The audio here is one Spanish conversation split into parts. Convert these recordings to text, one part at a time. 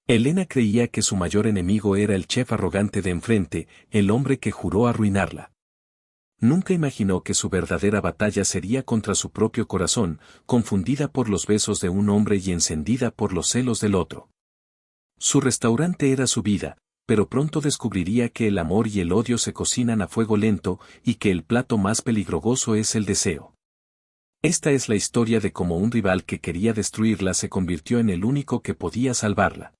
Elena creía que su mayor enemigo era el chef arrogante de enfrente, el hombre que juró arruinarla. Nunca imaginó que su verdadera batalla sería contra su propio corazón, confundida por los besos de un hombre y encendida por los celos del otro. Su restaurante era su vida, pero pronto descubriría que el amor y el odio se cocinan a fuego lento y que el plato más peligroso es el deseo. Esta es la historia de cómo un rival que quería destruirla se convirtió en el único que podía salvarla.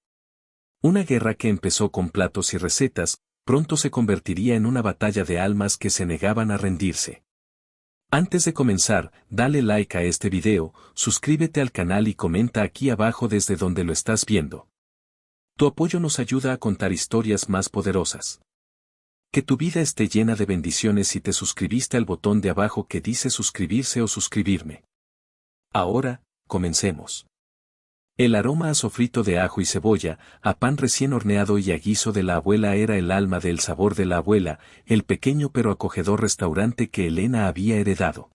Una guerra que empezó con platos y recetas, pronto se convertiría en una batalla de almas que se negaban a rendirse. Antes de comenzar, dale like a este video, suscríbete al canal y comenta aquí abajo desde donde lo estás viendo. Tu apoyo nos ayuda a contar historias más poderosas. Que tu vida esté llena de bendiciones si te suscribiste al botón de abajo que dice suscribirse o suscribirme. Ahora, comencemos. El aroma a sofrito de ajo y cebolla, a pan recién horneado y a guiso de la abuela era el alma del sabor de la abuela, el pequeño pero acogedor restaurante que Elena había heredado.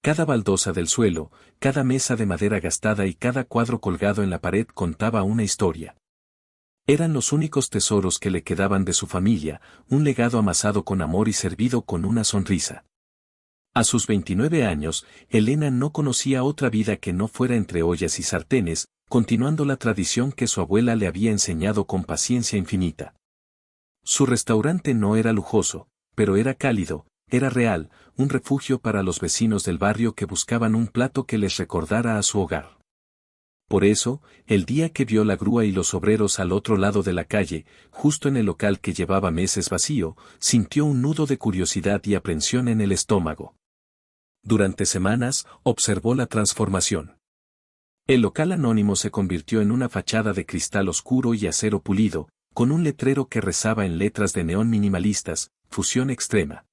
Cada baldosa del suelo, cada mesa de madera gastada y cada cuadro colgado en la pared contaba una historia. Eran los únicos tesoros que le quedaban de su familia, un legado amasado con amor y servido con una sonrisa. A sus 29 años, Elena no conocía otra vida que no fuera entre ollas y sartenes, continuando la tradición que su abuela le había enseñado con paciencia infinita. Su restaurante no era lujoso, pero era cálido, era real, un refugio para los vecinos del barrio que buscaban un plato que les recordara a su hogar. Por eso, el día que vio la grúa y los obreros al otro lado de la calle, justo en el local que llevaba meses vacío, sintió un nudo de curiosidad y aprensión en el estómago. Durante semanas, observó la transformación. El local anónimo se convirtió en una fachada de cristal oscuro y acero pulido, con un letrero que rezaba en letras de neón minimalistas, fusión extrema.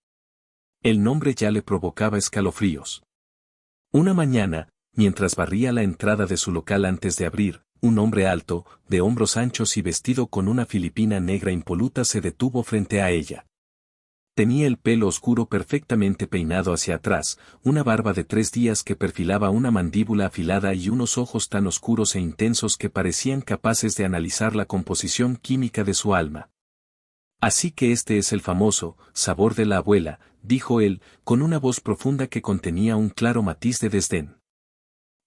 El nombre ya le provocaba escalofríos. Una mañana, mientras barría la entrada de su local antes de abrir, un hombre alto, de hombros anchos y vestido con una filipina negra impoluta se detuvo frente a ella. Tenía el pelo oscuro perfectamente peinado hacia atrás, una barba de 3 días que perfilaba una mandíbula afilada y unos ojos tan oscuros e intensos que parecían capaces de analizar la composición química de su alma. Así que este es el famoso sabor de la abuela, dijo él, con una voz profunda que contenía un claro matiz de desdén.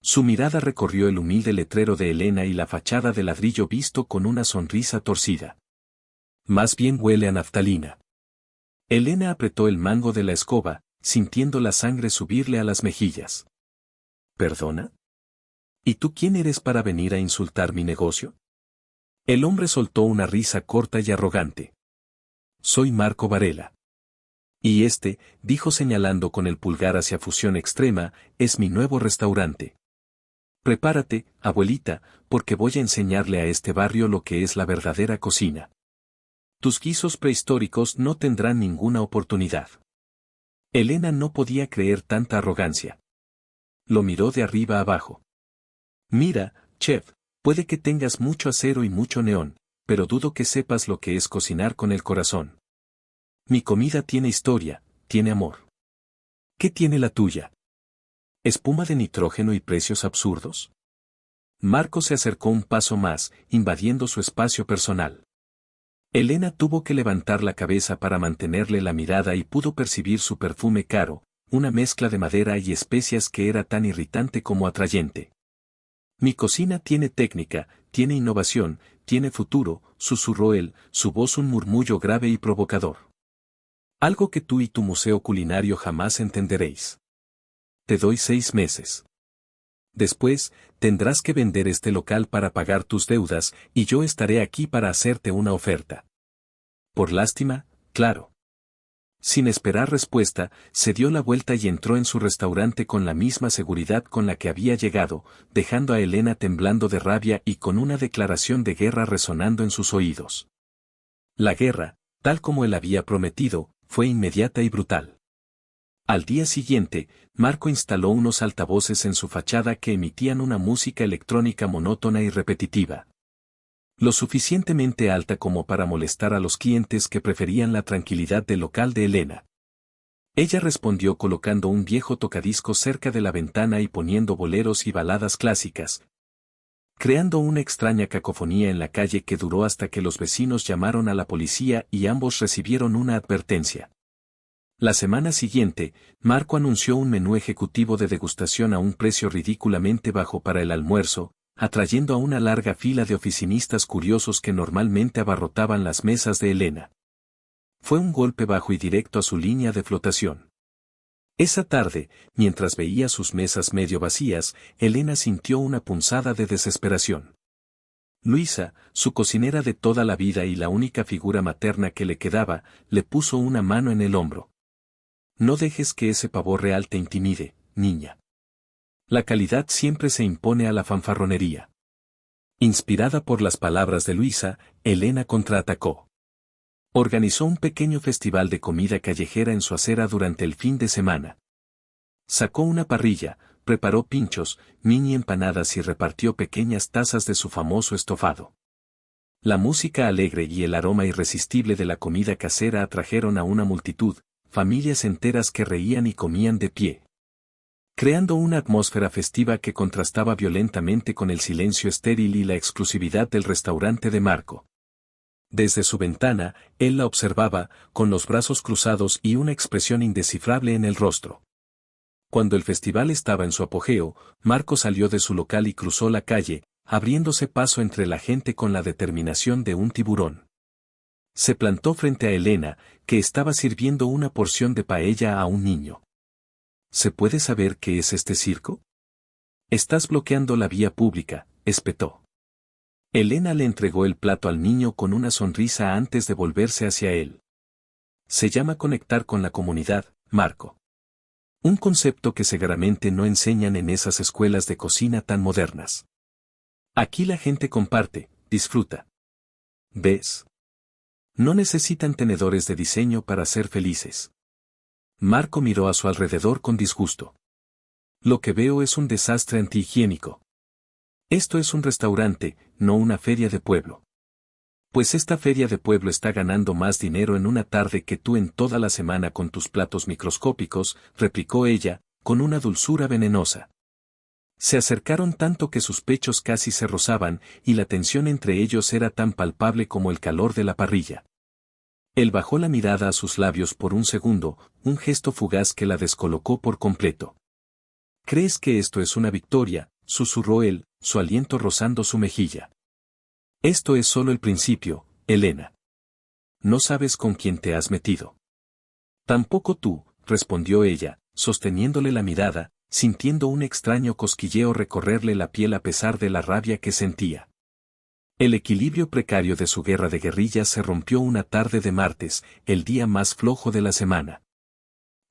Su mirada recorrió el humilde letrero de Elena y la fachada de ladrillo visto con una sonrisa torcida. Más bien huele a naftalina. Elena apretó el mango de la escoba, sintiendo la sangre subirle a las mejillas. ¿Perdona? ¿Y tú quién eres para venir a insultar mi negocio? El hombre soltó una risa corta y arrogante. Soy Marco Varela. Y dijo señalando con el pulgar hacia Fusión Extrema, es mi nuevo restaurante. Prepárate, abuelita, porque voy a enseñarle a este barrio lo que es la verdadera cocina. Tus guisos prehistóricos no tendrán ninguna oportunidad. Elena no podía creer tanta arrogancia. Lo miró de arriba abajo. Mira, chef, puede que tengas mucho acero y mucho neón, pero dudo que sepas lo que es cocinar con el corazón. Mi comida tiene historia, tiene amor. ¿Qué tiene la tuya? ¿Espuma de nitrógeno y precios absurdos? Marco se acercó un paso más, invadiendo su espacio personal. Elena tuvo que levantar la cabeza para mantenerle la mirada y pudo percibir su perfume caro, una mezcla de madera y especias que era tan irritante como atrayente. Mi cocina tiene técnica, tiene innovación, tiene futuro, susurró él, su voz un murmullo grave y provocador. Algo que tú y tu museo culinario jamás entenderéis. Te doy 6 meses. Después, tendrás que vender este local para pagar tus deudas, y yo estaré aquí para hacerte una oferta. Por lástima, claro. Sin esperar respuesta, se dio la vuelta y entró en su restaurante con la misma seguridad con la que había llegado, dejando a Elena temblando de rabia y con una declaración de guerra resonando en sus oídos. La guerra, tal como él había prometido, fue inmediata y brutal. Al día siguiente, Marco instaló unos altavoces en su fachada que emitían una música electrónica monótona y repetitiva. Lo suficientemente alta como para molestar a los clientes que preferían la tranquilidad del local de Elena. Ella respondió colocando un viejo tocadiscos cerca de la ventana y poniendo boleros y baladas clásicas. creando una extraña cacofonía en la calle que duró hasta que los vecinos llamaron a la policía y ambos recibieron una advertencia. La semana siguiente, Marco anunció un menú ejecutivo de degustación a un precio ridículamente bajo para el almuerzo, atrayendo a una larga fila de oficinistas curiosos que normalmente abarrotaban las mesas de Elena. Fue un golpe bajo y directo a su línea de flotación. Esa tarde, mientras veía sus mesas medio vacías, Elena sintió una punzada de desesperación. Luisa, su cocinera de toda la vida y la única figura materna que le quedaba, le puso una mano en el hombro. No dejes que ese pavo real te intimide, niña. La calidad siempre se impone a la fanfarronería. Inspirada por las palabras de Luisa, Elena contraatacó. Organizó un pequeño festival de comida callejera en su acera durante el fin de semana. Sacó una parrilla, preparó pinchos, mini empanadas y repartió pequeñas tazas de su famoso estofado. La música alegre y el aroma irresistible de la comida casera atrajeron a una multitud, familias enteras que reían y comían de pie, creando una atmósfera festiva que contrastaba violentamente con el silencio estéril y la exclusividad del restaurante de Marco. Desde su ventana, él la observaba, con los brazos cruzados y una expresión indescifrable en el rostro. Cuando el festival estaba en su apogeo, Marco salió de su local y cruzó la calle, abriéndose paso entre la gente con la determinación de un tiburón. Se plantó frente a Elena, que estaba sirviendo una porción de paella a un niño. ¿Se puede saber qué es este circo? Estás bloqueando la vía pública, espetó. Elena le entregó el plato al niño con una sonrisa antes de volverse hacia él. Se llama conectar con la comunidad, Marco. Un concepto que seguramente no enseñan en esas escuelas de cocina tan modernas. Aquí la gente comparte, disfruta. ¿Ves? No necesitan tenedores de diseño para ser felices. Marco miró a su alrededor con disgusto. Lo que veo es un desastre antihigiénico. Esto es un restaurante, no una feria de pueblo. Pues esta feria de pueblo está ganando más dinero en una tarde que tú en toda la semana con tus platos microscópicos, replicó ella, con una dulzura venenosa. Se acercaron tanto que sus pechos casi se rozaban y la tensión entre ellos era tan palpable como el calor de la parrilla. Él bajó la mirada a sus labios por un segundo, un gesto fugaz que la descolocó por completo. ¿Crees que esto es una victoria?, susurró él, su aliento rozando su mejilla. Esto es solo el principio, Elena. No sabes con quién te has metido. Tampoco tú, respondió ella, sosteniéndole la mirada, sintiendo un extraño cosquilleo recorrerle la piel a pesar de la rabia que sentía. El equilibrio precario de su guerra de guerrillas se rompió una tarde de martes, el día más flojo de la semana.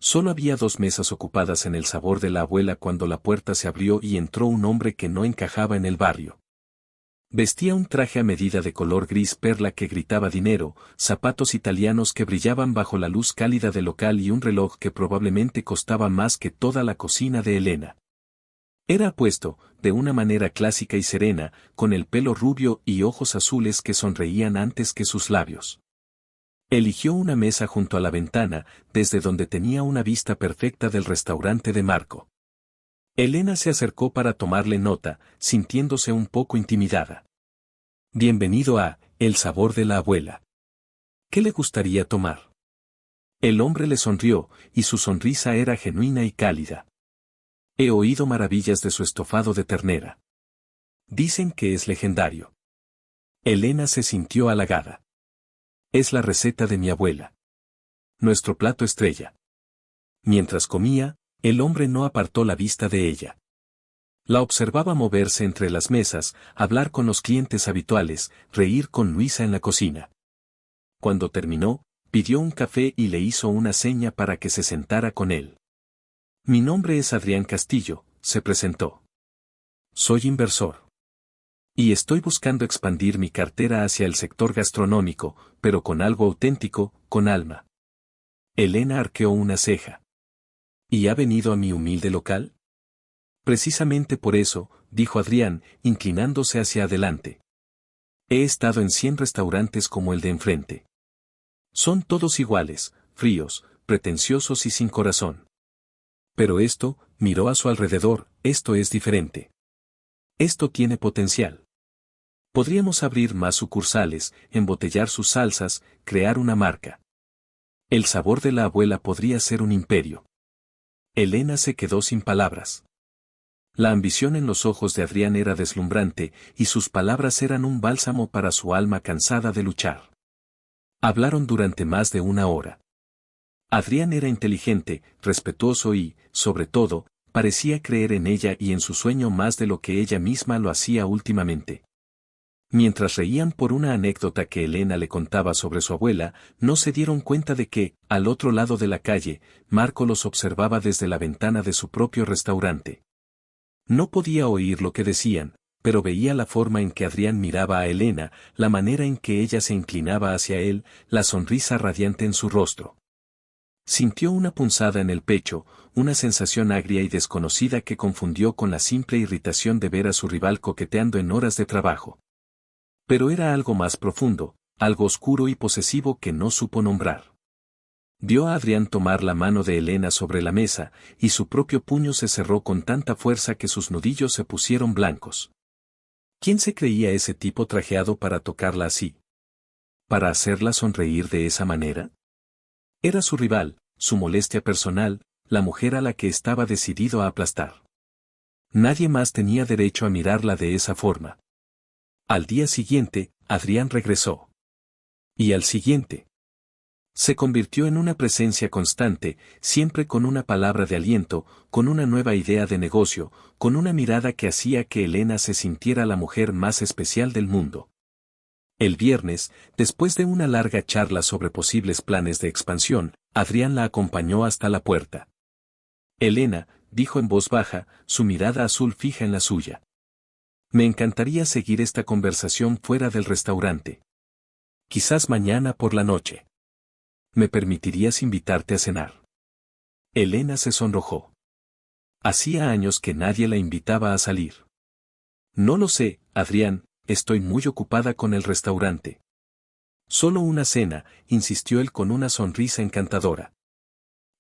Solo había 2 mesas ocupadas en el sabor de la abuela cuando la puerta se abrió y entró un hombre que no encajaba en el barrio. Vestía un traje a medida de color gris perla que gritaba dinero, zapatos italianos que brillaban bajo la luz cálida del local y un reloj que probablemente costaba más que toda la cocina de Elena. Era apuesto, de una manera clásica y serena, con el pelo rubio y ojos azules que sonreían antes que sus labios. Eligió una mesa junto a la ventana, desde donde tenía una vista perfecta del restaurante de Marco. Elena se acercó para tomarle nota, sintiéndose un poco intimidada. Bienvenido a El sabor de la abuela. ¿Qué le gustaría tomar? El hombre le sonrió, y su sonrisa era genuina y cálida. He oído maravillas de su estofado de ternera. Dicen que es legendario. Elena se sintió halagada. Es la receta de mi abuela. Nuestro plato estrella. Mientras comía, el hombre no apartó la vista de ella. La observaba moverse entre las mesas, hablar con los clientes habituales, reír con Luisa en la cocina. Cuando terminó, pidió un café y le hizo una seña para que se sentara con él. Mi nombre es Adrián Castillo, se presentó. Soy inversor. Y estoy buscando expandir mi cartera hacia el sector gastronómico, pero con algo auténtico, con alma. Elena arqueó una ceja. ¿Y ha venido a mi humilde local? Precisamente por eso, dijo Adrián, inclinándose hacia adelante. He estado en 100 restaurantes como el de enfrente. Son todos iguales, fríos, pretenciosos y sin corazón. Pero esto, miró a su alrededor, esto es diferente. Esto tiene potencial. Podríamos abrir más sucursales, embotellar sus salsas, crear una marca. El sabor de la abuela podría ser un imperio. Elena se quedó sin palabras. La ambición en los ojos de Adrián era deslumbrante, y sus palabras eran un bálsamo para su alma cansada de luchar. Hablaron durante más de una hora. Adrián era inteligente, respetuoso y, sobre todo, parecía creer en ella y en su sueño más de lo que ella misma lo hacía últimamente. Mientras reían por una anécdota que Elena le contaba sobre su abuela, no se dieron cuenta de que, al otro lado de la calle, Marco los observaba desde la ventana de su propio restaurante. No podía oír lo que decían, pero veía la forma en que Adrián miraba a Elena, la manera en que ella se inclinaba hacia él, la sonrisa radiante en su rostro. Sintió una punzada en el pecho, una sensación agria y desconocida que confundió con la simple irritación de ver a su rival coqueteando en horas de trabajo. Pero era algo más profundo, algo oscuro y posesivo que no supo nombrar. Vio a Adrián tomar la mano de Elena sobre la mesa, y su propio puño se cerró con tanta fuerza que sus nudillos se pusieron blancos. ¿Quién se creía ese tipo trajeado para tocarla así? ¿Para hacerla sonreír de esa manera? Era su rival, su molestia personal, la mujer a la que estaba decidido a aplastar. Nadie más tenía derecho a mirarla de esa forma. Al día siguiente, Adrián regresó. Y al siguiente. Se convirtió en una presencia constante, siempre con una palabra de aliento, con una nueva idea de negocio, con una mirada que hacía que Elena se sintiera la mujer más especial del mundo. El viernes, después de una larga charla sobre posibles planes de expansión, Adrián la acompañó hasta la puerta. Elena, dijo en voz baja, su mirada azul fija en la suya. Me encantaría seguir esta conversación fuera del restaurante. Quizás mañana por la noche. ¿Me permitirías invitarte a cenar? Elena se sonrojó. Hacía años que nadie la invitaba a salir. No lo sé, Adrián, estoy muy ocupada con el restaurante. Solo una cena, insistió él con una sonrisa encantadora.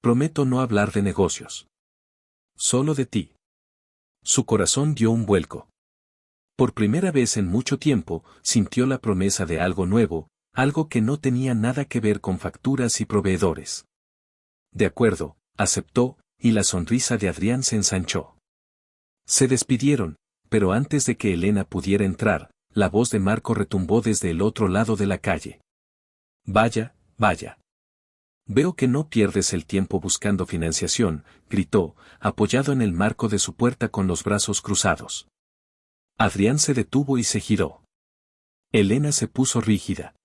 Prometo no hablar de negocios. Solo de ti. Su corazón dio un vuelco. Por primera vez en mucho tiempo, sintió la promesa de algo nuevo, algo que no tenía nada que ver con facturas y proveedores. De acuerdo, aceptó, y la sonrisa de Adrián se ensanchó. Se despidieron, pero antes de que Elena pudiera entrar, la voz de Marco retumbó desde el otro lado de la calle. Vaya, vaya. Veo que no pierdes el tiempo buscando financiación, gritó, apoyado en el marco de su puerta con los brazos cruzados. Adrián se detuvo y se giró. Elena se puso rígida.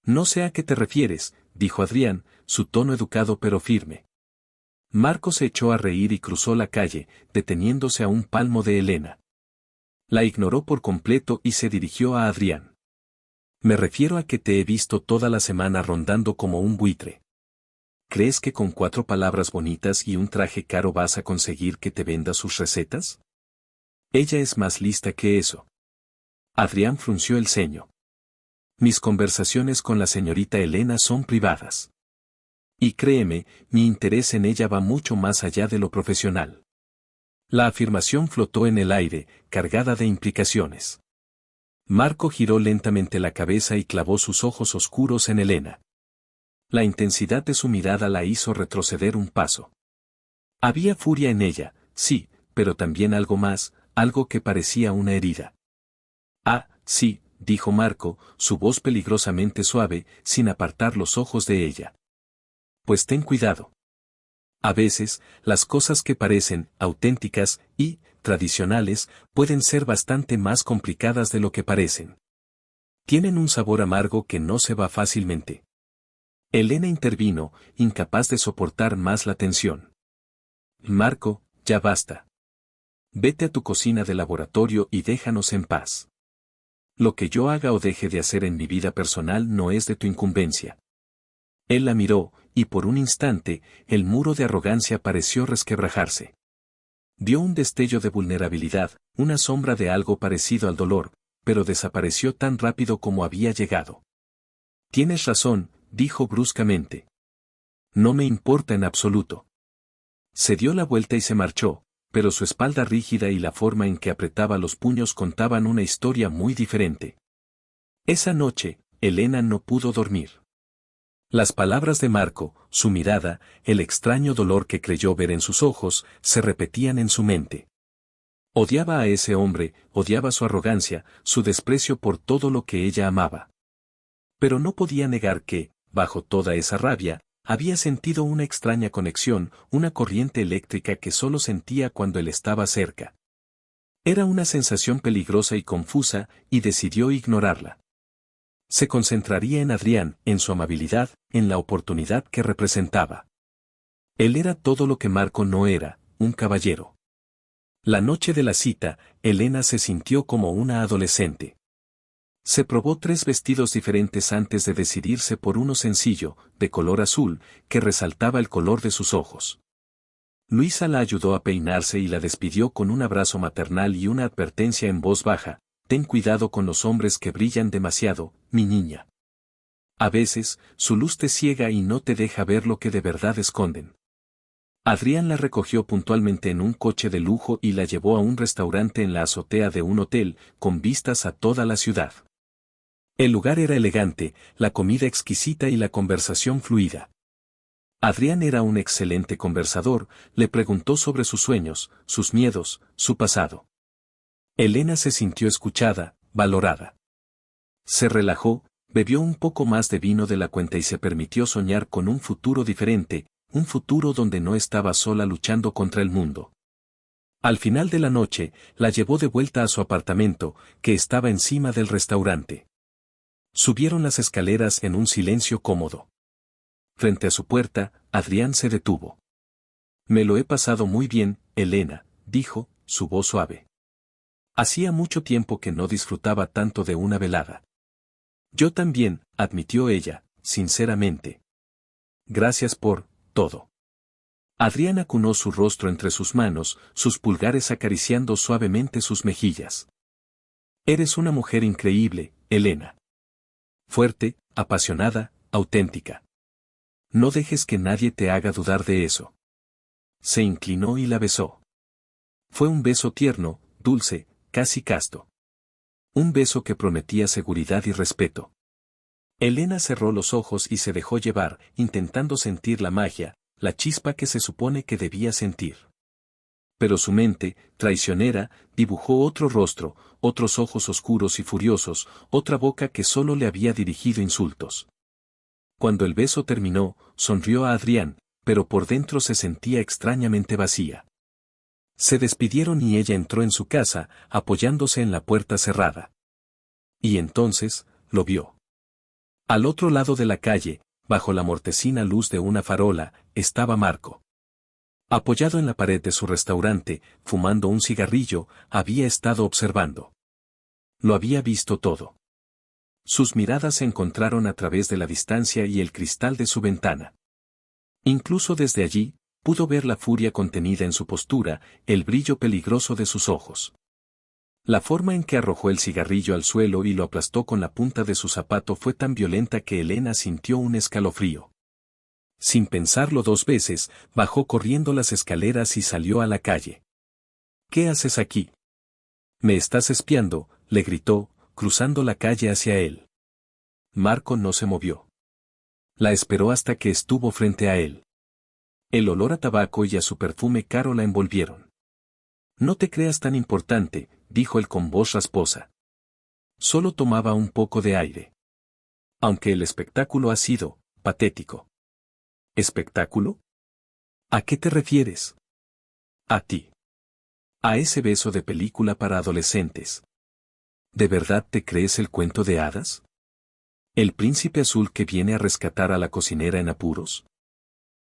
No sé a qué te refieres, dijo Adrián, su tono educado pero firme. Marco se echó a reír y cruzó la calle, deteniéndose a un palmo de Elena. La ignoró por completo y se dirigió a Adrián. Me refiero a que te he visto toda la semana rondando como un buitre. ¿Crees que con 4 palabras bonitas y un traje caro vas a conseguir que te venda sus recetas? Ella es más lista que eso. Adrián frunció el ceño. Mis conversaciones con la señorita Elena son privadas. Y créeme, mi interés en ella va mucho más allá de lo profesional. La afirmación flotó en el aire, cargada de implicaciones. Marco giró lentamente la cabeza y clavó sus ojos oscuros en Elena. La intensidad de su mirada la hizo retroceder un paso. Había furia en ella, sí, pero también algo más, algo que parecía una herida. Ah, sí, dijo Marco, su voz peligrosamente suave, sin apartar los ojos de ella. Pues ten cuidado. A veces, las cosas que parecen auténticas y tradicionales pueden ser bastante más complicadas de lo que parecen. Tienen un sabor amargo que no se va fácilmente. Elena intervino, incapaz de soportar más la tensión. Marco, ya basta. Vete a tu cocina de laboratorio y déjanos en paz. Lo que yo haga o deje de hacer en mi vida personal no es de tu incumbencia. Él la miró, y por un instante, el muro de arrogancia pareció resquebrajarse. Dio un destello de vulnerabilidad, una sombra de algo parecido al dolor, pero desapareció tan rápido como había llegado. Tienes razón, dijo bruscamente. No me importa en absoluto. Se dio la vuelta y se marchó, pero su espalda rígida y la forma en que apretaba los puños contaban una historia muy diferente. Esa noche, Elena no pudo dormir. Las palabras de Marco, su mirada, el extraño dolor que creyó ver en sus ojos, se repetían en su mente. Odiaba a ese hombre, odiaba su arrogancia, su desprecio por todo lo que ella amaba. Pero no podía negar que, bajo toda esa rabia, había sentido una extraña conexión, una corriente eléctrica que solo sentía cuando él estaba cerca. Era una sensación peligrosa y confusa, y decidió ignorarla. Se concentraría en Adrián, en su amabilidad, en la oportunidad que representaba. Él era todo lo que Marco no era, un caballero. La noche de la cita, Elena se sintió como una adolescente. Se probó 3 vestidos diferentes antes de decidirse por uno sencillo, de color azul, que resaltaba el color de sus ojos. Luisa la ayudó a peinarse y la despidió con un abrazo maternal y una advertencia en voz baja: ten cuidado con los hombres que brillan demasiado, mi niña. A veces, su luz te ciega y no te deja ver lo que de verdad esconden. Adrián la recogió puntualmente en un coche de lujo y la llevó a un restaurante en la azotea de un hotel, con vistas a toda la ciudad. El lugar era elegante, la comida exquisita y la conversación fluida. Adrián era un excelente conversador, le preguntó sobre sus sueños, sus miedos, su pasado. Elena se sintió escuchada, valorada. Se relajó, bebió un poco más de vino de la cuenta y se permitió soñar con un futuro diferente, un futuro donde no estaba sola luchando contra el mundo. Al final de la noche, la llevó de vuelta a su apartamento, que estaba encima del restaurante. Subieron las escaleras en un silencio cómodo. Frente a su puerta, Adrián se detuvo. Me lo he pasado muy bien, Elena, dijo, su voz suave. Hacía mucho tiempo que no disfrutaba tanto de una velada. Yo también, admitió ella, sinceramente. Gracias por todo. Adrián acunó su rostro entre sus manos, sus pulgares acariciando suavemente sus mejillas. Eres una mujer increíble, Elena. Fuerte, apasionada, auténtica. No dejes que nadie te haga dudar de eso. Se inclinó y la besó. Fue un beso tierno, dulce, casi casto. Un beso que prometía seguridad y respeto. Elena cerró los ojos y se dejó llevar, intentando sentir la magia, la chispa que se supone que debía sentir. Pero su mente, traicionera, dibujó otro rostro, otros ojos oscuros y furiosos, otra boca que solo le había dirigido insultos. Cuando el beso terminó, sonrió a Adrián, pero por dentro se sentía extrañamente vacía. Se despidieron y ella entró en su casa, apoyándose en la puerta cerrada. Y entonces, lo vio. Al otro lado de la calle, bajo la mortecina luz de una farola, estaba Marco. Apoyado en la pared de su restaurante, fumando un cigarrillo, había estado observando. Lo había visto todo. Sus miradas se encontraron a través de la distancia y el cristal de su ventana. Incluso desde allí, pudo ver la furia contenida en su postura, el brillo peligroso de sus ojos. La forma en que arrojó el cigarrillo al suelo y lo aplastó con la punta de su zapato fue tan violenta que Elena sintió un escalofrío. Sin pensarlo 2 veces, bajó corriendo las escaleras y salió a la calle. ¿Qué haces aquí? Me estás espiando, le gritó, cruzando la calle hacia él. Marco no se movió. La esperó hasta que estuvo frente a él. El olor a tabaco y a su perfume caro la envolvieron. No te creas tan importante, dijo él con voz rasposa. Solo tomaba un poco de aire. Aunque el espectáculo ha sido patético. ¿Espectáculo? ¿A qué te refieres? A ti. A ese beso de película para adolescentes. ¿De verdad te crees el cuento de hadas? ¿El príncipe azul que viene a rescatar a la cocinera en apuros?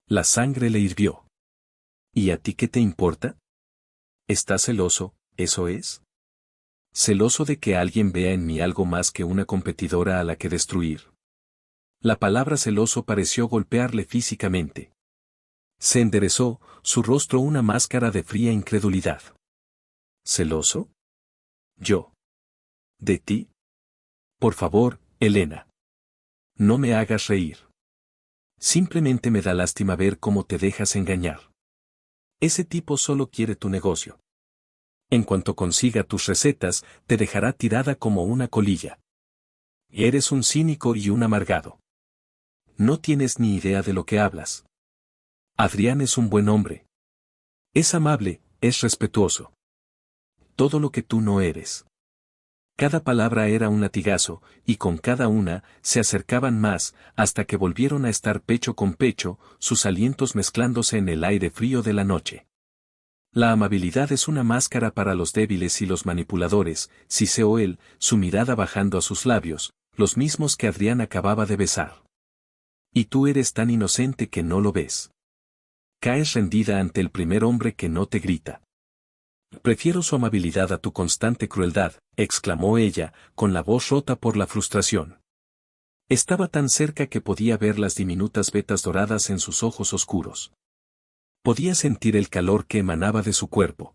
La sangre le hirvió. ¿Y a ti qué te importa? ¿Estás celoso, eso es? ¿Celoso de que alguien vea en mí algo más que una competidora a la que destruir? La palabra celoso pareció golpearle físicamente. Se enderezó, su rostro una máscara de fría incredulidad. ¿Celoso? ¿Yo? ¿De ti? Por favor, Elena. No me hagas reír. Simplemente me da lástima ver cómo te dejas engañar. Ese tipo solo quiere tu negocio. En cuanto consiga tus recetas, te dejará tirada como una colilla. Eres un cínico y un amargado. No tienes ni idea de lo que hablas. Adrián es un buen hombre. Es amable, es respetuoso. Todo lo que tú no eres. Cada palabra era un latigazo, y con cada una, se acercaban más, hasta que volvieron a estar pecho con pecho, sus alientos mezclándose en el aire frío de la noche. La amabilidad es una máscara para los débiles y los manipuladores, siseó él, su mirada bajando a sus labios, los mismos que Adrián acababa de besar. Y tú eres tan inocente que no lo ves. Caes rendida ante el primer hombre que no te grita. Prefiero su amabilidad a tu constante crueldad, exclamó ella, con la voz rota por la frustración. Estaba tan cerca que podía ver las diminutas vetas doradas en sus ojos oscuros. Podía sentir el calor que emanaba de su cuerpo.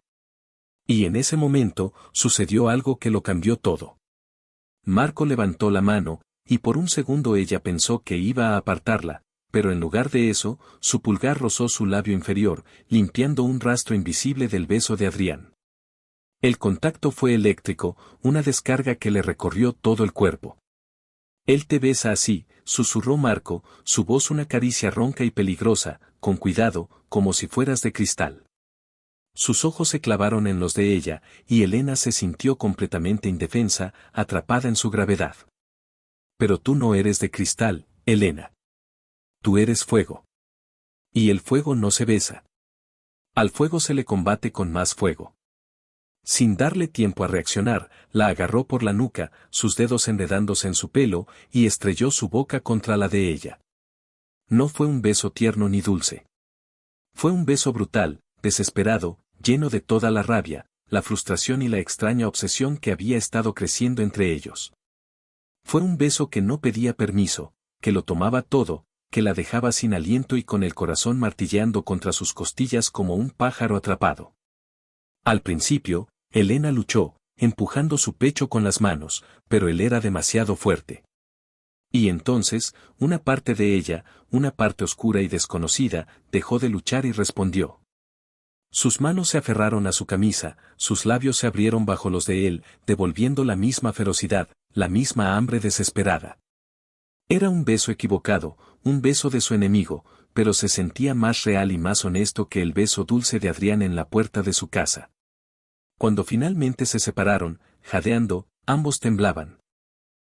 Y en ese momento, sucedió algo que lo cambió todo. Marco levantó la mano, y por un segundo ella pensó que iba a apartarla, pero en lugar de eso, su pulgar rozó su labio inferior, limpiando un rastro invisible del beso de Adrián. El contacto fue eléctrico, una descarga que le recorrió todo el cuerpo. Él te besa así, susurró Marco, su voz una caricia ronca y peligrosa, con cuidado, como si fueras de cristal. Sus ojos se clavaron en los de ella, y Elena se sintió completamente indefensa, atrapada en su gravedad. Pero tú no eres de cristal, Elena. Tú eres fuego. Y el fuego no se besa. Al fuego se le combate con más fuego. Sin darle tiempo a reaccionar, la agarró por la nuca, sus dedos enredándose en su pelo, y estrelló su boca contra la de ella. No fue un beso tierno ni dulce. Fue un beso brutal, desesperado, lleno de toda la rabia, la frustración y la extraña obsesión que había estado creciendo entre ellos. Fue un beso que no pedía permiso, que lo tomaba todo, que la dejaba sin aliento y con el corazón martilleando contra sus costillas como un pájaro atrapado. Al principio, Elena luchó, empujando su pecho con las manos, pero él era demasiado fuerte. Y entonces, una parte de ella, una parte oscura y desconocida, dejó de luchar y respondió. Sus manos se aferraron a su camisa, sus labios se abrieron bajo los de él, devolviendo la misma ferocidad, la misma hambre desesperada. Era un beso equivocado, un beso de su enemigo, pero se sentía más real y más honesto que el beso dulce de Adrián en la puerta de su casa. Cuando finalmente se separaron, jadeando, ambos temblaban.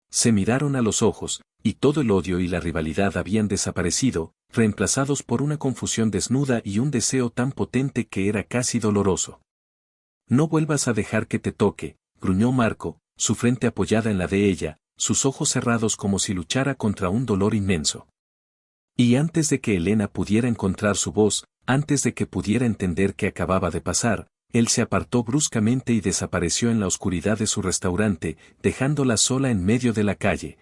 Se miraron a los ojos, y todo el odio y la rivalidad habían desaparecido, reemplazados por una confusión desnuda y un deseo tan potente que era casi doloroso. No vuelvas a dejar que te toque, gruñó Marco, su frente apoyada en la de ella, sus ojos cerrados como si luchara contra un dolor inmenso. Y antes de que Elena pudiera encontrar su voz, antes de que pudiera entender qué acababa de pasar, él se apartó bruscamente y desapareció en la oscuridad de su restaurante, dejándola sola en medio de la calle.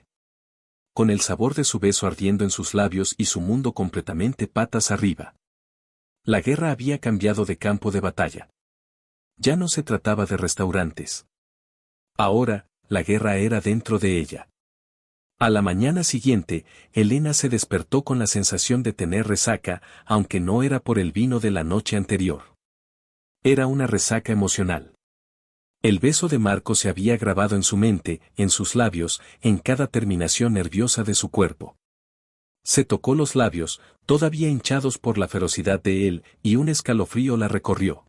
Con el sabor de su beso ardiendo en sus labios y su mundo completamente patas arriba. La guerra había cambiado de campo de batalla. Ya no se trataba de restaurantes. Ahora, la guerra era dentro de ella. A la mañana siguiente, Elena se despertó con la sensación de tener resaca, aunque no era por el vino de la noche anterior. Era una resaca emocional. El beso de Marco se había grabado en su mente, en sus labios, en cada terminación nerviosa de su cuerpo. Se tocó los labios, todavía hinchados por la ferocidad de él, y un escalofrío la recorrió.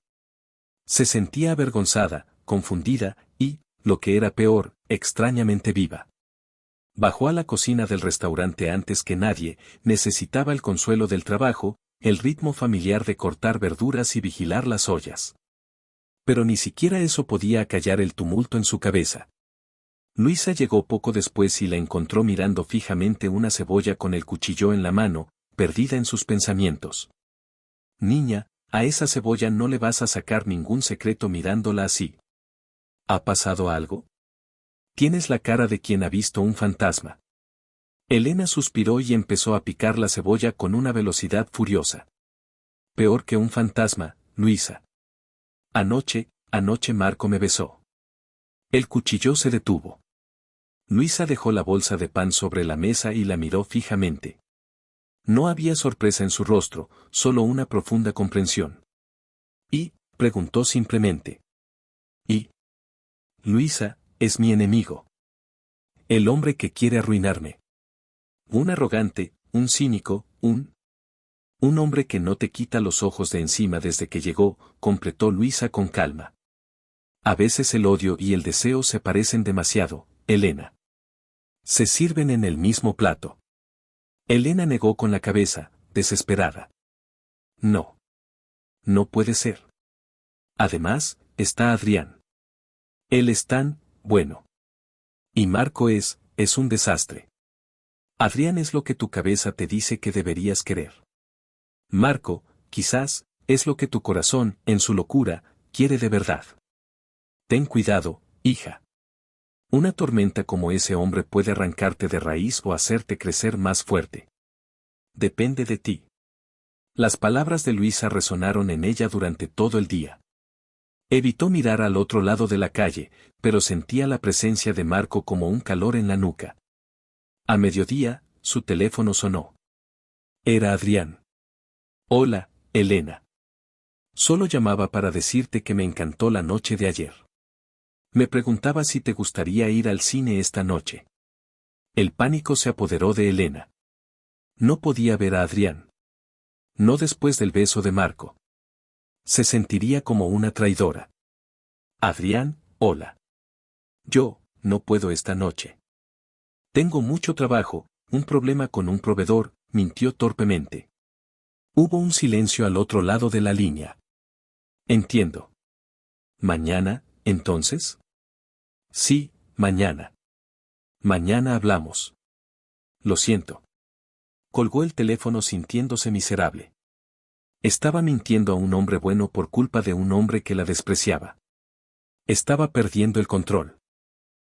Se sentía avergonzada, confundida, y, lo que era peor, extrañamente viva. Bajó a la cocina del restaurante antes que nadie, necesitaba el consuelo del trabajo, el ritmo familiar de cortar verduras y vigilar las ollas. Pero ni siquiera eso podía acallar el tumulto en su cabeza. Luisa llegó poco después y la encontró mirando fijamente una cebolla con el cuchillo en la mano, perdida en sus pensamientos. Niña, a esa cebolla no le vas a sacar ningún secreto mirándola así. ¿Ha pasado algo? Tienes la cara de quien ha visto un fantasma. Elena suspiró y empezó a picar la cebolla con una velocidad furiosa. Peor que un fantasma, Luisa. Anoche Marco me besó. El cuchillo se detuvo. Luisa dejó la bolsa de pan sobre la mesa y la miró fijamente. No había sorpresa en su rostro, solo una profunda comprensión. Y, preguntó simplemente. ¿Y? Luisa, es mi enemigo. El hombre que quiere arruinarme. Un arrogante, un cínico, un hombre que no te quita los ojos de encima desde que llegó, completó Luisa con calma. A veces el odio y el deseo se parecen demasiado, Elena. Se sirven en el mismo plato. Elena negó con la cabeza, desesperada. No. No puede ser. Además, está Adrián. Él es tan, bueno. Y Marco es un desastre. Adrián es lo que tu cabeza te dice que deberías querer. Marco, quizás, es lo que tu corazón, en su locura, quiere de verdad. Ten cuidado, hija. Una tormenta como ese hombre puede arrancarte de raíz o hacerte crecer más fuerte. Depende de ti. Las palabras de Luisa resonaron en ella durante todo el día. Evitó mirar al otro lado de la calle, pero sentía la presencia de Marco como un calor en la nuca. A mediodía, su teléfono sonó. Era Adrián. Hola, Elena. Solo llamaba para decirte que me encantó la noche de ayer. Me preguntaba si te gustaría ir al cine esta noche. El pánico se apoderó de Elena. No podía ver a Adrián. No después del beso de Marco. Se sentiría como una traidora. Adrián, hola. Yo, no puedo esta noche. Tengo mucho trabajo, un problema con un proveedor, mintió torpemente. Hubo un silencio al otro lado de la línea. Entiendo. ¿Mañana, entonces? Sí, mañana. Mañana hablamos. Lo siento. Colgó el teléfono sintiéndose miserable. Estaba mintiendo a un hombre bueno por culpa de un hombre que la despreciaba. Estaba perdiendo el control.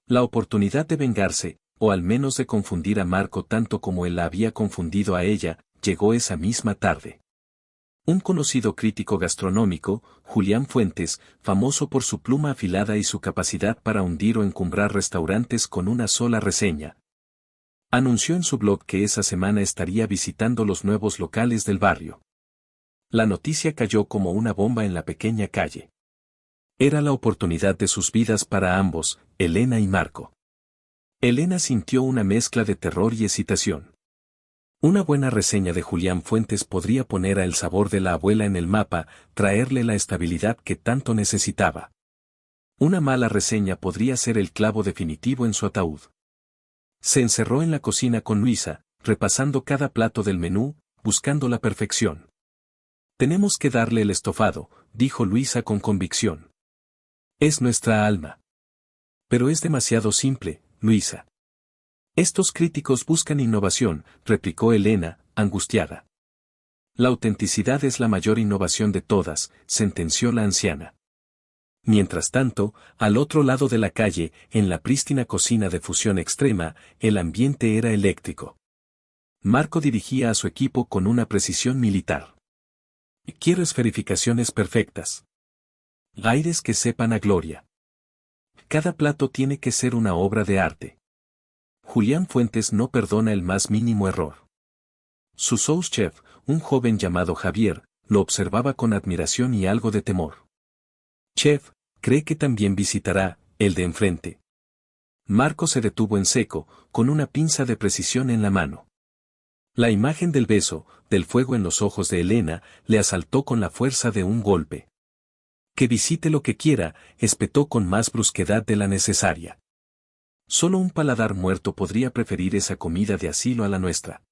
La oportunidad de vengarse, o al menos de confundir a Marco tanto como él la había confundido a ella, llegó esa misma tarde. Un conocido crítico gastronómico, Julián Fuentes, famoso por su pluma afilada y su capacidad para hundir o encumbrar restaurantes con una sola reseña, anunció en su blog que esa semana estaría visitando los nuevos locales del barrio. La noticia cayó como una bomba en la pequeña calle. Era la oportunidad de sus vidas para ambos, Elena y Marco. Elena sintió una mezcla de terror y excitación. Una buena reseña de Julián Fuentes podría poner a El sabor de la abuela en el mapa, traerle la estabilidad que tanto necesitaba. Una mala reseña podría ser el clavo definitivo en su ataúd. Se encerró en la cocina con Luisa, repasando cada plato del menú, buscando la perfección. Tenemos que darle el estofado, dijo Luisa con convicción. Es nuestra alma. Pero es demasiado simple, Luisa. Estos críticos buscan innovación, replicó Elena, angustiada. La autenticidad es la mayor innovación de todas, sentenció la anciana. Mientras tanto, al otro lado de la calle, en la prístina cocina de fusión extrema, el ambiente era eléctrico. Marco dirigía a su equipo con una precisión militar. Quiero esferificaciones perfectas. Aires que sepan a gloria. Cada plato tiene que ser una obra de arte. Julián Fuentes no perdona el más mínimo error. Su sous chef, un joven llamado Javier, lo observaba con admiración y algo de temor. Chef, cree que también visitará, el de enfrente. Marco se detuvo en seco, con una pinza de precisión en la mano. La imagen del beso, del fuego en los ojos de Elena, le asaltó con la fuerza de un golpe. Que visite lo que quiera, espetó con más brusquedad de la necesaria. Solo un paladar muerto podría preferir esa comida de asilo a la nuestra.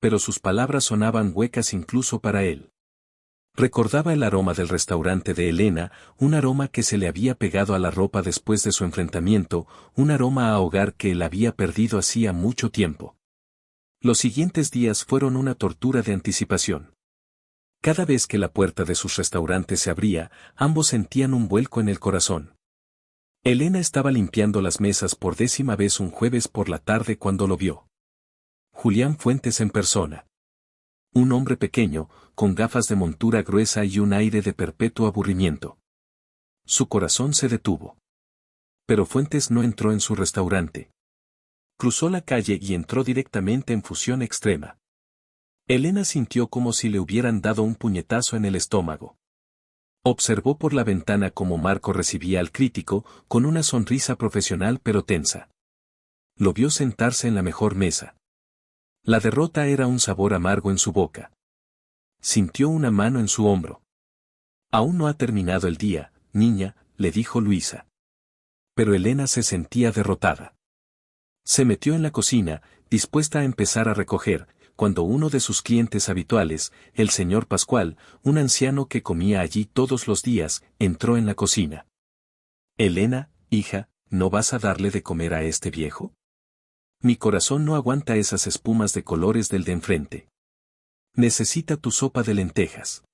Pero sus palabras sonaban huecas incluso para él. Recordaba el aroma del restaurante de Elena, un aroma que se le había pegado a la ropa después de su enfrentamiento, un aroma a hogar que él había perdido hacía mucho tiempo. Los siguientes días fueron una tortura de anticipación. Cada vez que la puerta de sus restaurantes se abría, ambos sentían un vuelco en el corazón. Elena estaba limpiando las mesas por 10ª vez un jueves por la tarde cuando lo vio. Julián Fuentes en persona. Un hombre pequeño, con gafas de montura gruesa y un aire de perpetuo aburrimiento. Su corazón se detuvo. Pero Fuentes no entró en su restaurante. Cruzó la calle y entró directamente en fusión extrema. Elena sintió como si le hubieran dado un puñetazo en el estómago. Observó por la ventana cómo Marco recibía al crítico, con una sonrisa profesional pero tensa. Lo vio sentarse en la mejor mesa. La derrota era un sabor amargo en su boca. Sintió una mano en su hombro. Aún no ha terminado el día, niña, le dijo Luisa. Pero Elena se sentía derrotada. Se metió en la cocina, dispuesta a empezar a recoger, cuando uno de sus clientes habituales, el señor Pascual, un anciano que comía allí todos los días, entró en la cocina. Elena, hija, ¿no vas a darle de comer a este viejo? Mi corazón no aguanta esas espumas de colores del de enfrente. Necesita tu sopa de lentejas.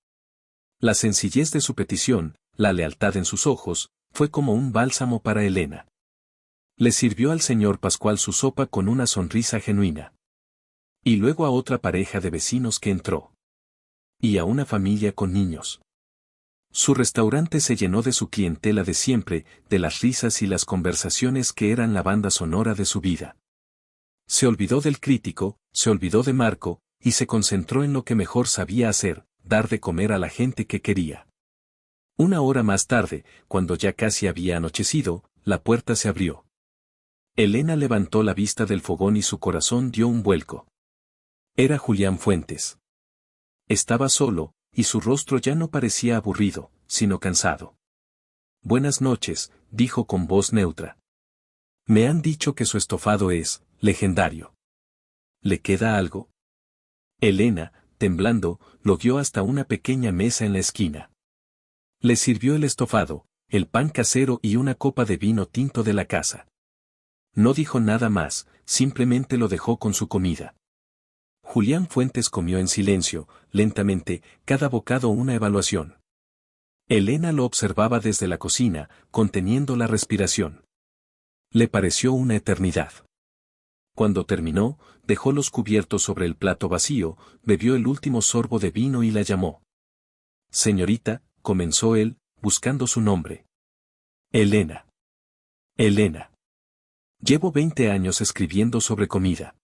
La sencillez de su petición, la lealtad en sus ojos, fue como un bálsamo para Elena. Le sirvió al señor Pascual su sopa con una sonrisa genuina. Y luego a otra pareja de vecinos que entró. Y a una familia con niños. Su restaurante se llenó de su clientela de siempre, de las risas y las conversaciones que eran la banda sonora de su vida. Se olvidó del crítico, se olvidó de Marco, y se concentró en lo que mejor sabía hacer, dar de comer a la gente que quería. Una hora más tarde, cuando ya casi había anochecido, la puerta se abrió. Elena levantó la vista del fogón y su corazón dio un vuelco. Era Julián Fuentes. Estaba solo, y su rostro ya no parecía aburrido, sino cansado. Buenas noches, dijo con voz neutra. Me han dicho que su estofado es legendario. ¿Le queda algo? Elena, temblando, lo guió hasta una pequeña mesa en la esquina. Le sirvió el estofado, el pan casero y una copa de vino tinto de la casa. No dijo nada más, simplemente lo dejó con su comida. Julián Fuentes comió en silencio, lentamente, cada bocado una evaluación. Elena lo observaba desde la cocina, conteniendo la respiración. Le pareció una eternidad. Cuando terminó, dejó los cubiertos sobre el plato vacío, bebió el último sorbo de vino y la llamó. Señorita, comenzó él, buscando su nombre. Elena. Elena. Llevo 20 años escribiendo sobre comida.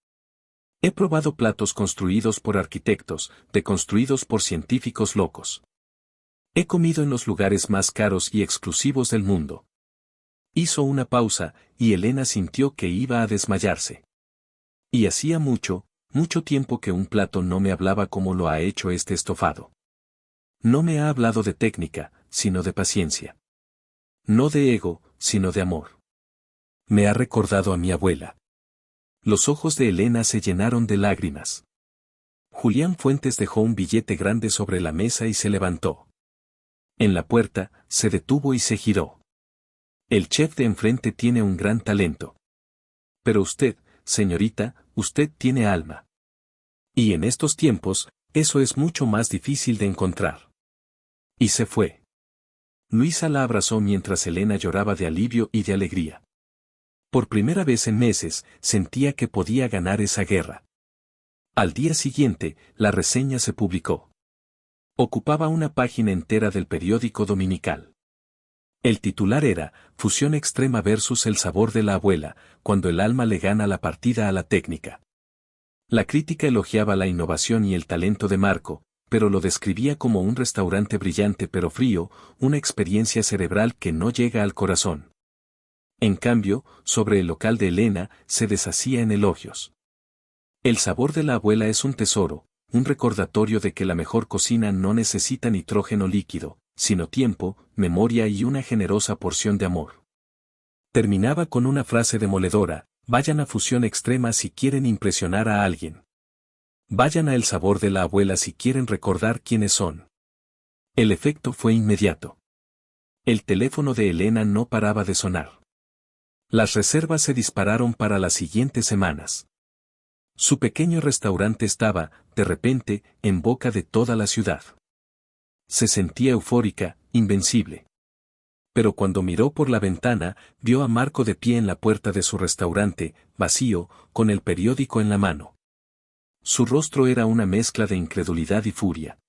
He probado platos construidos por arquitectos, deconstruidos por científicos locos. He comido en los lugares más caros y exclusivos del mundo. Hizo una pausa, y Elena sintió que iba a desmayarse. Y hacía mucho, mucho tiempo que un plato no me hablaba como lo ha hecho este estofado. No me ha hablado de técnica, sino de paciencia. No de ego, sino de amor. Me ha recordado a mi abuela. Los ojos de Elena se llenaron de lágrimas. Julián Fuentes dejó un billete grande sobre la mesa y se levantó. En la puerta, se detuvo y se giró. El chef de enfrente tiene un gran talento. Pero usted, señorita, usted tiene alma. Y en estos tiempos, eso es mucho más difícil de encontrar. Y se fue. Luisa la abrazó mientras Elena lloraba de alivio y de alegría. Por primera vez en meses, sentía que podía ganar esa guerra. Al día siguiente, la reseña se publicó. Ocupaba una página entera del periódico dominical. El titular era, Fusión extrema versus el sabor de la abuela, cuando el alma le gana la partida a la técnica. La crítica elogiaba la innovación y el talento de Marco, pero lo describía como un restaurante brillante pero frío, una experiencia cerebral que no llega al corazón. En cambio, sobre el local de Elena, se deshacía en elogios. El sabor de la abuela es un tesoro, un recordatorio de que la mejor cocina no necesita nitrógeno líquido, sino tiempo, memoria y una generosa porción de amor. Terminaba con una frase demoledora, vayan a Fusión Extrema si quieren impresionar a alguien. Vayan a El Sabor de la Abuela si quieren recordar quiénes son. El efecto fue inmediato. El teléfono de Elena no paraba de sonar. Las reservas se dispararon para las siguientes semanas. Su pequeño restaurante estaba, de repente, en boca de toda la ciudad. Se sentía eufórica, invencible. Pero cuando miró por la ventana, vio a Marco de pie en la puerta de su restaurante, vacío, con el periódico en la mano. Su rostro era una mezcla de incredulidad y furia.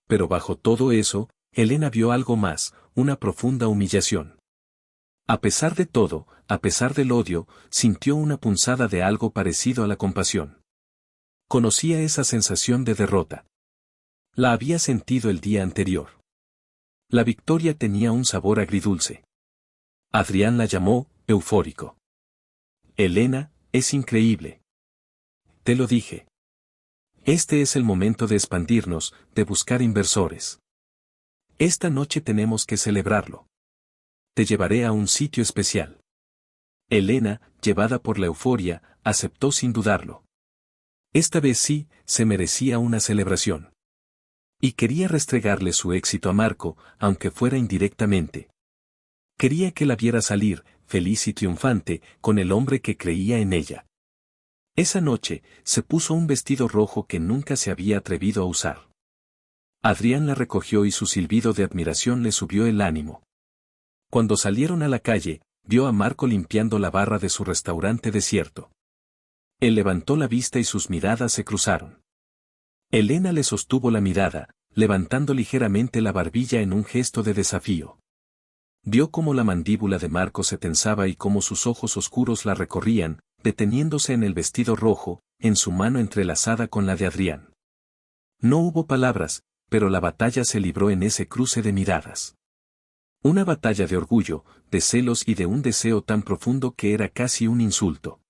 Pero bajo todo eso, Elena vio algo más, una profunda humillación. A pesar de todo, a pesar del odio, sintió una punzada de algo parecido a la compasión. Conocía esa sensación de derrota. La había sentido el día anterior. La victoria tenía un sabor agridulce. Adrián la llamó, eufórico. Elena, es increíble. Te lo dije. Este es el momento de expandirnos, de buscar inversores. Esta noche tenemos que celebrarlo. Te llevaré a un sitio especial. Elena, llevada por la euforia, aceptó sin dudarlo. Esta vez sí, se merecía una celebración. Y quería restregarle su éxito a Marco, aunque fuera indirectamente. Quería que la viera salir, feliz y triunfante, con el hombre que creía en ella. Esa noche, se puso un vestido rojo que nunca se había atrevido a usar. Adrián la recogió y su silbido de admiración le subió el ánimo. Cuando salieron a la calle, vio a Marco limpiando la barra de su restaurante desierto. Él levantó la vista y sus miradas se cruzaron. Elena le sostuvo la mirada, levantando ligeramente la barbilla en un gesto de desafío. Vio cómo la mandíbula de Marco se tensaba y cómo sus ojos oscuros la recorrían, deteniéndose en el vestido rojo, en su mano entrelazada con la de Adrián. No hubo palabras, pero la batalla se libró en ese cruce de miradas. Una batalla de orgullo, de celos y de un deseo tan profundo que era casi un insulto.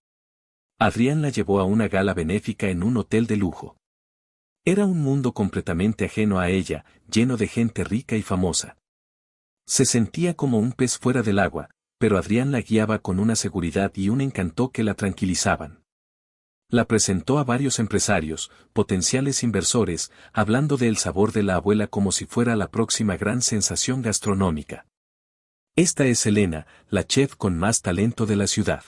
Adrián la llevó a una gala benéfica en un hotel de lujo. Era un mundo completamente ajeno a ella, lleno de gente rica y famosa. Se sentía como un pez fuera del agua, pero Adrián la guiaba con una seguridad y un encanto que la tranquilizaban. La presentó a varios empresarios, potenciales inversores, hablando del sabor de la abuela como si fuera la próxima gran sensación gastronómica. Esta es Elena, la chef con más talento de la ciudad.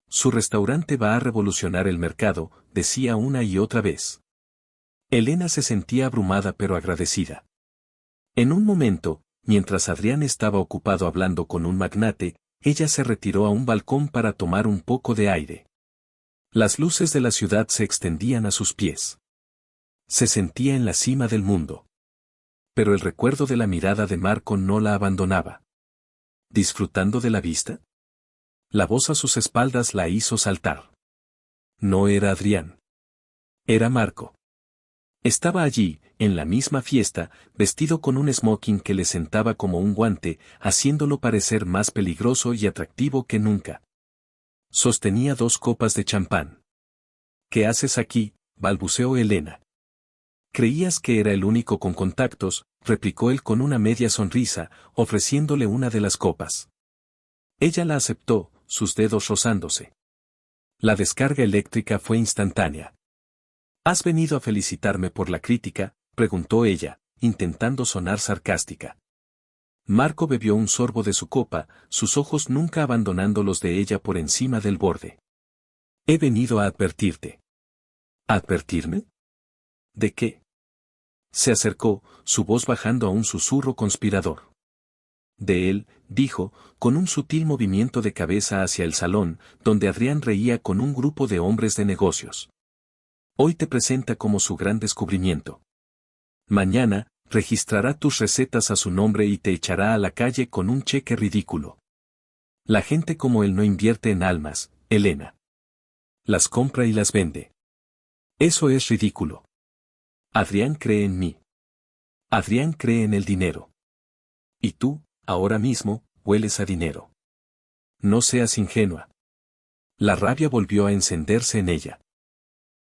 Su restaurante va a revolucionar el mercado, decía una y otra vez. Elena se sentía abrumada pero agradecida. En un momento, mientras Adrián estaba ocupado hablando con un magnate, ella se retiró a un balcón para tomar un poco de aire. Las luces de la ciudad se extendían a sus pies. Se sentía en la cima del mundo. Pero el recuerdo de la mirada de Marco no la abandonaba. ¿Disfrutando de la vista? La voz a sus espaldas la hizo saltar. No era Adrián. Era Marco. Estaba allí, en la misma fiesta, vestido con un smoking que le sentaba como un guante, haciéndolo parecer más peligroso y atractivo que nunca. Sostenía 2 copas de champán. ¿Qué haces aquí?, balbuceó Elena. Creías que era el único con contactos, replicó él con una media sonrisa, ofreciéndole una de las copas. Ella la aceptó, sus dedos rozándose. La descarga eléctrica fue instantánea. ¿Has venido a felicitarme por la crítica?, preguntó ella, intentando sonar sarcástica. Marco bebió un sorbo de su copa, sus ojos nunca abandonando los de ella por encima del borde. He venido a advertirte. ¿Advertirme? ¿De qué? Se acercó, su voz bajando a un susurro conspirador. De él, dijo, con un sutil movimiento de cabeza hacia el salón, donde Adrián reía con un grupo de hombres de negocios. Hoy te presenta como su gran descubrimiento. Mañana, registrará tus recetas a su nombre y te echará a la calle con un cheque ridículo. La gente como él no invierte en almas, Elena. Las compra y las vende. Eso es ridículo. Adrián cree en mí. Adrián cree en el dinero. Y tú, ahora mismo, hueles a dinero. No seas ingenua. La rabia volvió a encenderse en ella.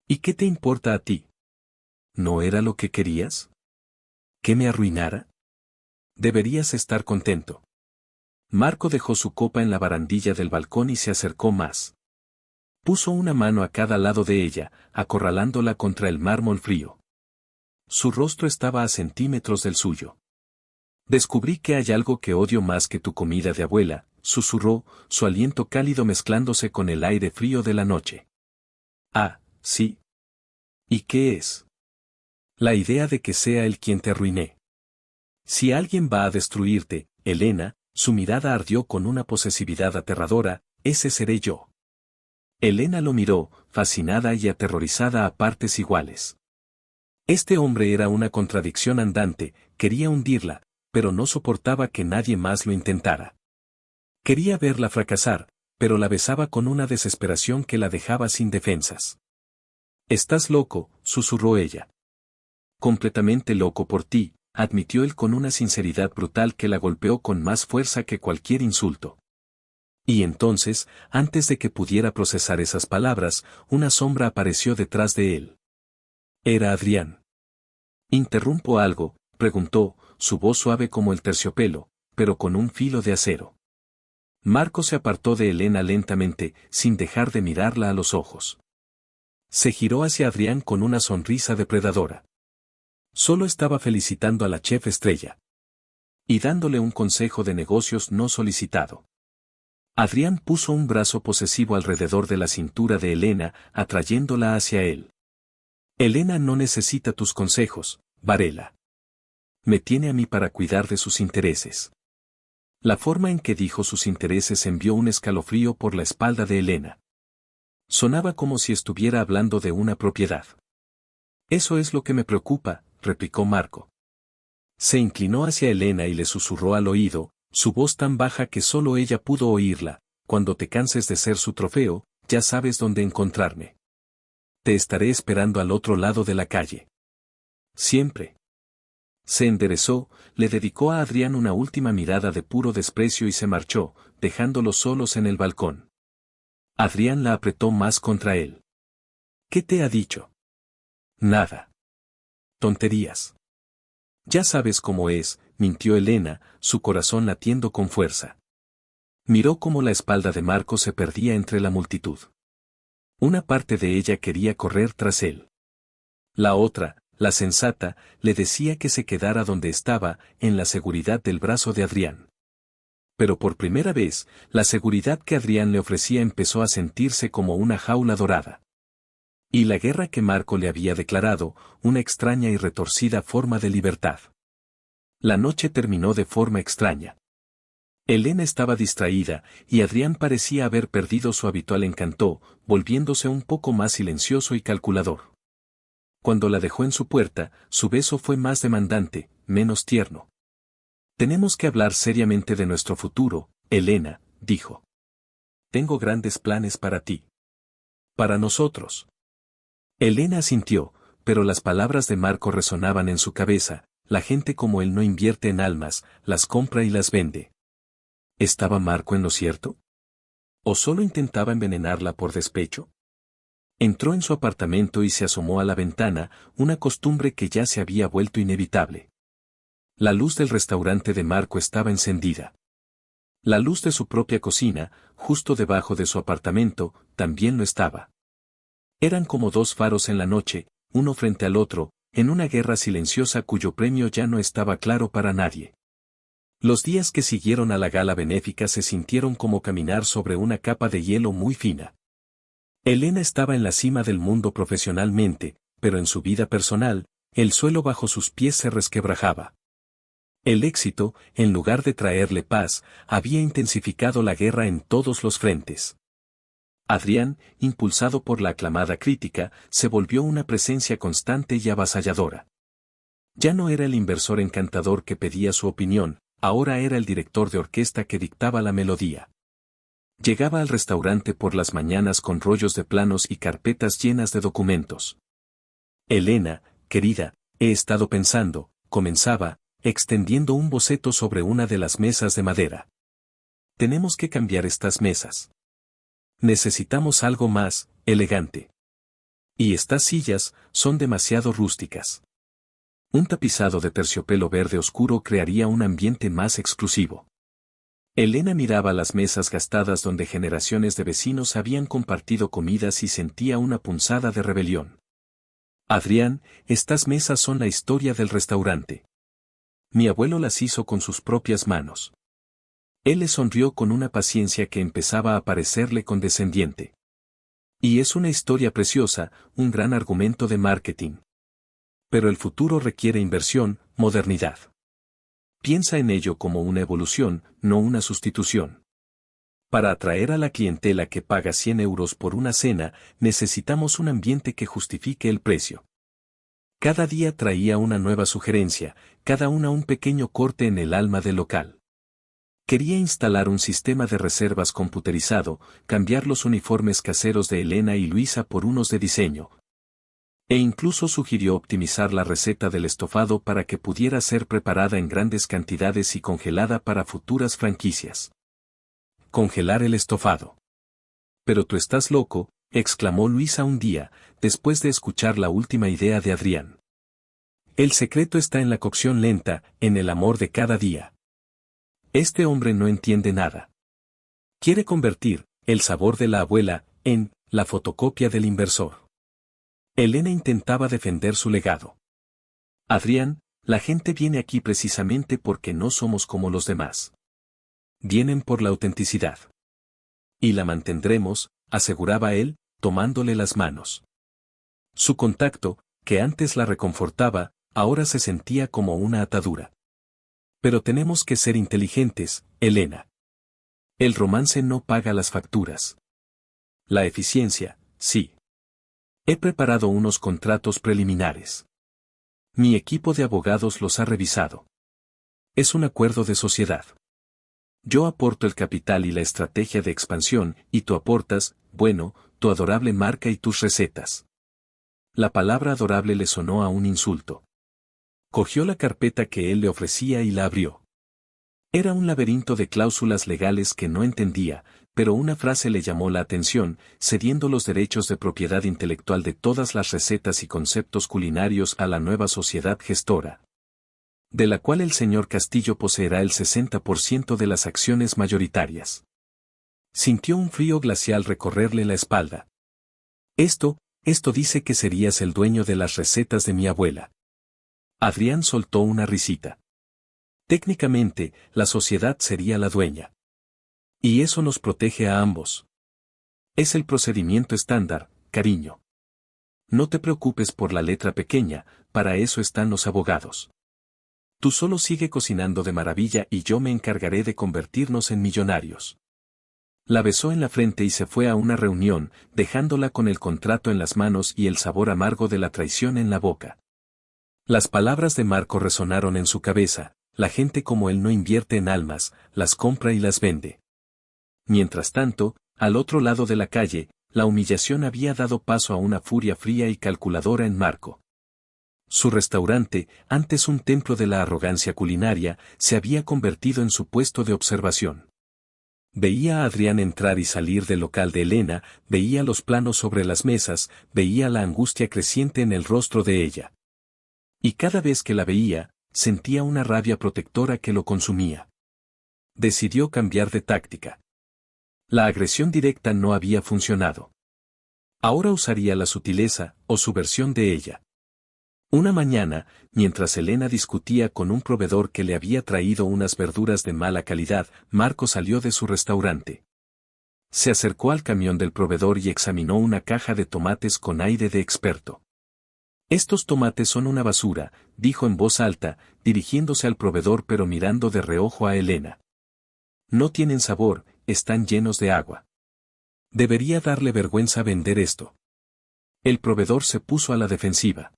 ¿Y qué te importa a ti? ¿No era lo que querías? ¿Que me arruinara? Deberías estar contento. Marco dejó su copa en la barandilla del balcón y se acercó más. Puso una mano a cada lado de ella, acorralándola contra el mármol frío. Su rostro estaba a centímetros del suyo. Descubrí que hay algo que odio más que tu comida de abuela, susurró, su aliento cálido mezclándose con el aire frío de la noche. Ah, sí. ¿Y qué es? La idea de que sea él quien te arruiné. Si alguien va a destruirte, Elena, su mirada ardió con una posesividad aterradora, ese seré yo. Elena lo miró, fascinada y aterrorizada a partes iguales. Este hombre era una contradicción andante, quería hundirla, pero no soportaba que nadie más lo intentara. Quería verla fracasar, pero la besaba con una desesperación que la dejaba sin defensas. Estás loco, susurró ella. Completamente loco por ti, admitió él con una sinceridad brutal que la golpeó con más fuerza que cualquier insulto. Y entonces, antes de que pudiera procesar esas palabras, una sombra apareció detrás de él. Era Adrián. ¿Interrumpo algo?, preguntó, su voz suave como el terciopelo, pero con un filo de acero. Marco se apartó de Elena lentamente, sin dejar de mirarla a los ojos. Se giró hacia Adrián con una sonrisa depredadora. Solo estaba felicitando a la chef estrella. Y dándole un consejo de negocios no solicitado. Adrián puso un brazo posesivo alrededor de la cintura de Elena, atrayéndola hacia él. Elena no necesita tus consejos, Varela. Me tiene a mí para cuidar de sus intereses. La forma en que dijo sus intereses envió un escalofrío por la espalda de Elena. Sonaba como si estuviera hablando de una propiedad. Eso es lo que me preocupa, replicó Marco. Se inclinó hacia Elena y le susurró al oído, su voz tan baja que solo ella pudo oírla: cuando te canses de ser su trofeo, ya sabes dónde encontrarme. Te estaré esperando al otro lado de la calle. Siempre. Se enderezó, le dedicó a Adrián una última mirada de puro desprecio y se marchó, dejándolos solos en el balcón. Adrián la apretó más contra él. ¿Qué te ha dicho? Nada. Tonterías. Ya sabes cómo es, mintió Elena, su corazón latiendo con fuerza. Miró cómo la espalda de Marco se perdía entre la multitud. Una parte de ella quería correr tras él. La otra, la sensata, le decía que se quedara donde estaba, en la seguridad del brazo de Adrián. Pero por primera vez, la seguridad que Adrián le ofrecía empezó a sentirse como una jaula dorada. Y la guerra que Marco le había declarado, una extraña y retorcida forma de libertad. La noche terminó de forma extraña. Elena estaba distraída, y Adrián parecía haber perdido su habitual encanto, volviéndose un poco más silencioso y calculador. Cuando la dejó en su puerta, su beso fue más demandante, menos tierno. Tenemos que hablar seriamente de nuestro futuro, Elena, dijo. Tengo grandes planes para ti. Para nosotros. Elena asintió, pero las palabras de Marco resonaban en su cabeza: la gente como él no invierte en almas, las compra y las vende. ¿Estaba Marco en lo cierto? ¿O solo intentaba envenenarla por despecho? Entró en su apartamento y se asomó a la ventana, una costumbre que ya se había vuelto inevitable. La luz del restaurante de Marco estaba encendida. La luz de su propia cocina, justo debajo de su apartamento, también lo estaba. Eran como dos faros en la noche, uno frente al otro, en una guerra silenciosa cuyo premio ya no estaba claro para nadie. Los días que siguieron a la gala benéfica se sintieron como caminar sobre una capa de hielo muy fina. Elena estaba en la cima del mundo profesionalmente, pero en su vida personal, el suelo bajo sus pies se resquebrajaba. El éxito, en lugar de traerle paz, había intensificado la guerra en todos los frentes. Adrián, impulsado por la aclamada crítica, se volvió una presencia constante y avasalladora. Ya no era el inversor encantador que pedía su opinión, ahora era el director de orquesta que dictaba la melodía. Llegaba al restaurante por las mañanas con rollos de planos y carpetas llenas de documentos. Elena, querida, he estado pensando, comenzaba, extendiendo un boceto sobre una de las mesas de madera. Tenemos que cambiar estas mesas. Necesitamos algo más elegante. Y estas sillas son demasiado rústicas. Un tapizado de terciopelo verde oscuro crearía un ambiente más exclusivo. Elena miraba las mesas gastadas donde generaciones de vecinos habían compartido comidas y sentía una punzada de rebelión. Adrián, estas mesas son la historia del restaurante. Mi abuelo las hizo con sus propias manos. Él le sonrió con una paciencia que empezaba a parecerle condescendiente. Y es una historia preciosa, un gran argumento de marketing. Pero el futuro requiere inversión, modernidad. Piensa en ello como una evolución, no una sustitución. Para atraer a la clientela que paga 100 euros por una cena, necesitamos un ambiente que justifique el precio. Cada día traía una nueva sugerencia, cada una un pequeño corte en el alma del local. Quería instalar un sistema de reservas computerizado, cambiar los uniformes caseros de Elena y Luisa por unos de diseño. E incluso sugirió optimizar la receta del estofado para que pudiera ser preparada en grandes cantidades y congelada para futuras franquicias. Congelar el estofado. Pero tú estás loco, exclamó Luisa un día, después de escuchar la última idea de Adrián. El secreto está en la cocción lenta, en el amor de cada día. Este hombre no entiende nada. Quiere convertir el sabor de la abuela en la fotocopia del inversor. Elena intentaba defender su legado. Adrián, la gente viene aquí precisamente porque no somos como los demás. Vienen por la autenticidad. Y la mantendremos, aseguraba él, tomándole las manos. Su contacto, que antes la reconfortaba, ahora se sentía como una atadura. Pero tenemos que ser inteligentes, Elena. El romance no paga las facturas. La eficiencia, sí. He preparado unos contratos preliminares. Mi equipo de abogados los ha revisado. Es un acuerdo de sociedad. Yo aporto el capital y la estrategia de expansión, y tú aportas, bueno, tu adorable marca y tus recetas. La palabra adorable le sonó a un insulto. Cogió la carpeta que él le ofrecía y la abrió. Era un laberinto de cláusulas legales que no entendía, pero una frase le llamó la atención, cediendo los derechos de propiedad intelectual de todas las recetas y conceptos culinarios a la nueva sociedad gestora, de la cual el señor Castillo poseerá el 60% de las acciones mayoritarias. Sintió un frío glacial recorrerle la espalda. Esto dice que serías el dueño de las recetas de mi abuela. Adrián soltó una risita. Técnicamente, la sociedad sería la dueña. Y eso nos protege a ambos. Es el procedimiento estándar, cariño. No te preocupes por la letra pequeña, para eso están los abogados. Tú solo sigue cocinando de maravilla y yo me encargaré de convertirnos en millonarios. La besó en la frente y se fue a una reunión, dejándola con el contrato en las manos y el sabor amargo de la traición en la boca. Las palabras de Marco resonaron en su cabeza: la gente como él no invierte en almas, las compra y las vende. Mientras tanto, al otro lado de la calle, la humillación había dado paso a una furia fría y calculadora en Marco. Su restaurante, antes un templo de la arrogancia culinaria, se había convertido en su puesto de observación. Veía a Adrián entrar y salir del local de Elena, veía los planos sobre las mesas, veía la angustia creciente en el rostro de ella. Y cada vez que la veía, sentía una rabia protectora que lo consumía. Decidió cambiar de táctica. La agresión directa no había funcionado. Ahora usaría la sutileza, o su versión de ella. Una mañana, mientras Elena discutía con un proveedor que le había traído unas verduras de mala calidad, Marco salió de su restaurante. Se acercó al camión del proveedor y examinó una caja de tomates con aire de experto. Estos tomates son una basura, dijo en voz alta, dirigiéndose al proveedor pero mirando de reojo a Elena. No tienen sabor, están llenos de agua. Debería darle vergüenza vender esto. El proveedor se puso a la defensiva.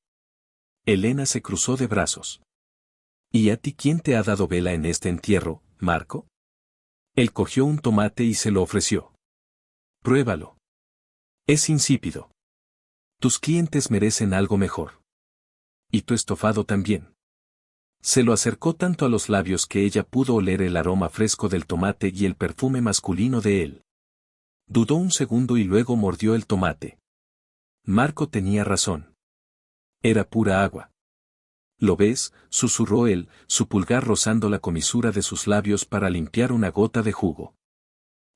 Elena se cruzó de brazos. ¿Y a ti quién te ha dado vela en este entierro, Marco? Él cogió un tomate y se lo ofreció. Pruébalo. Es insípido. Tus clientes merecen algo mejor. Y tu estofado también. Se lo acercó tanto a los labios que ella pudo oler el aroma fresco del tomate y el perfume masculino de él. Dudó un segundo y luego mordió el tomate. Marco tenía razón. Era pura agua. ¿Lo ves?, susurró él, su pulgar rozando la comisura de sus labios para limpiar una gota de jugo.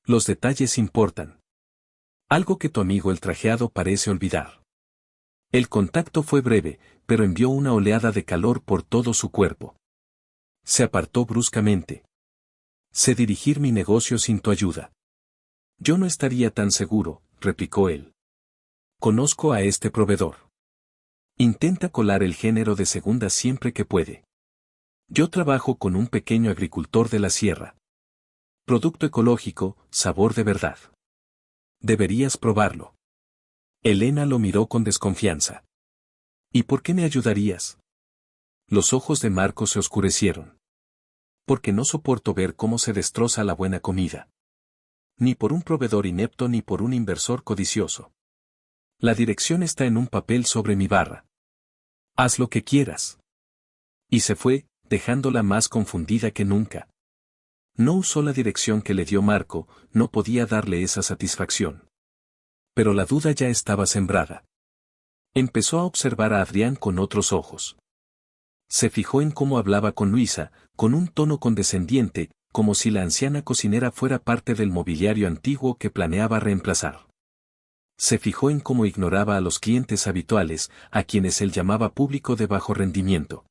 Los detalles importan. Algo que tu amigo el trajeado parece olvidar. El contacto fue breve, pero envió una oleada de calor por todo su cuerpo. Se apartó bruscamente. Sé dirigir mi negocio sin tu ayuda. Yo no estaría tan seguro, replicó él. Conozco a este proveedor. Intenta colar el género de segunda siempre que puede. Yo trabajo con un pequeño agricultor de la sierra. Producto ecológico, sabor de verdad. Deberías probarlo. Elena lo miró con desconfianza. ¿Y por qué me ayudarías? Los ojos de Marco se oscurecieron. Porque no soporto ver cómo se destroza la buena comida. Ni por un proveedor inepto ni por un inversor codicioso. La dirección está en un papel sobre mi barra. Haz lo que quieras. Y se fue, dejándola más confundida que nunca. No usó la dirección que le dio Marco, no podía darle esa satisfacción. Pero la duda ya estaba sembrada. Empezó a observar a Adrián con otros ojos. Se fijó en cómo hablaba con Luisa, con un tono condescendiente, como si la anciana cocinera fuera parte del mobiliario antiguo que planeaba reemplazar. Se fijó en cómo ignoraba a los clientes habituales, a quienes él llamaba público de bajo rendimiento.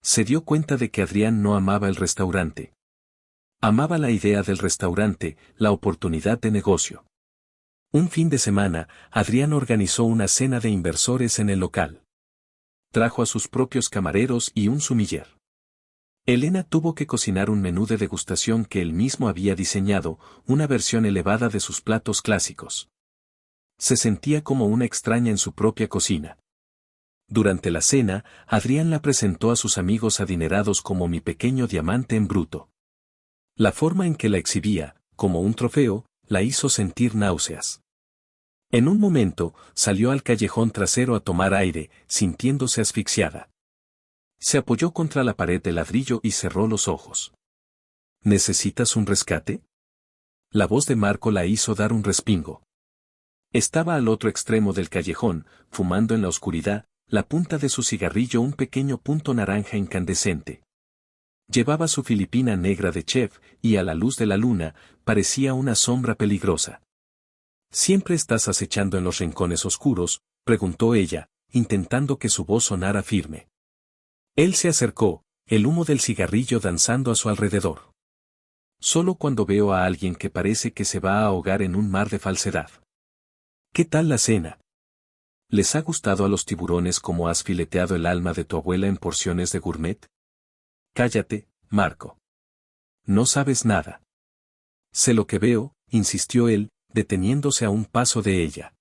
Se dio cuenta de que Adrián no amaba el restaurante. Amaba la idea del restaurante, la oportunidad de negocio. Un fin de semana, Adrián organizó una cena de inversores en el local. Trajo a sus propios camareros y un sumiller. Elena tuvo que cocinar un menú de degustación que él mismo había diseñado, una versión elevada de sus platos clásicos. Se sentía como una extraña en su propia cocina. Durante la cena, Adrián la presentó a sus amigos adinerados como mi pequeño diamante en bruto. La forma en que la exhibía, como un trofeo, la hizo sentir náuseas. En un momento, salió al callejón trasero a tomar aire, sintiéndose asfixiada. Se apoyó contra la pared de ladrillo y cerró los ojos. ¿Necesitas un rescate? La voz de Marco la hizo dar un respingo. Estaba al otro extremo del callejón, fumando en la oscuridad, la punta de su cigarrillo un pequeño punto naranja incandescente. Llevaba su filipina negra de chef, y a la luz de la luna, parecía una sombra peligrosa. ¿Siempre estás acechando en los rincones oscuros?, preguntó ella, intentando que su voz sonara firme. Él se acercó, el humo del cigarrillo danzando a su alrededor. Solo cuando veo a alguien que parece que se va a ahogar en un mar de falsedad. ¿Qué tal la cena? ¿Les ha gustado a los tiburones como has fileteado el alma de tu abuela en porciones de gourmet? Cállate, Marco. No sabes nada. Sé lo que veo, insistió él, deteniéndose a un paso de ella.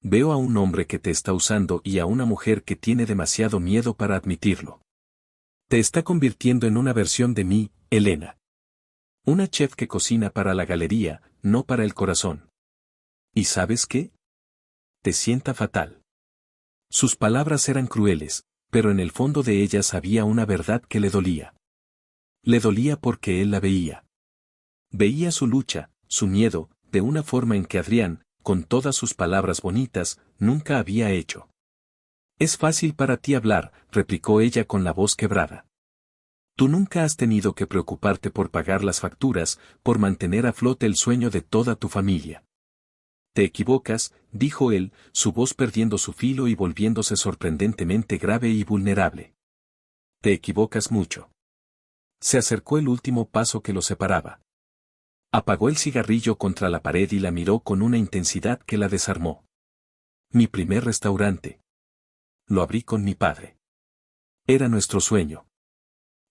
Veo a un hombre que te está usando y a una mujer que tiene demasiado miedo para admitirlo. Te está convirtiendo en una versión de mí, Elena. Una chef que cocina para la galería, no para el corazón. ¿Y sabes qué? Te sienta fatal. Sus palabras eran crueles, pero en el fondo de ellas había una verdad que le dolía. Le dolía porque él la veía. Veía su lucha, su miedo, de una forma en que Adrián, con todas sus palabras bonitas, nunca había hecho. Es fácil para ti hablar, replicó ella con la voz quebrada. Tú nunca has tenido que preocuparte por pagar las facturas, por mantener a flote el sueño de toda tu familia. Te equivocas, dijo él, su voz perdiendo su filo y volviéndose sorprendentemente grave y vulnerable. Te equivocas mucho. Se acercó el último paso que lo separaba. Apagó el cigarrillo contra la pared y la miró con una intensidad que la desarmó. Mi primer restaurante. Lo abrí con mi padre. Era nuestro sueño.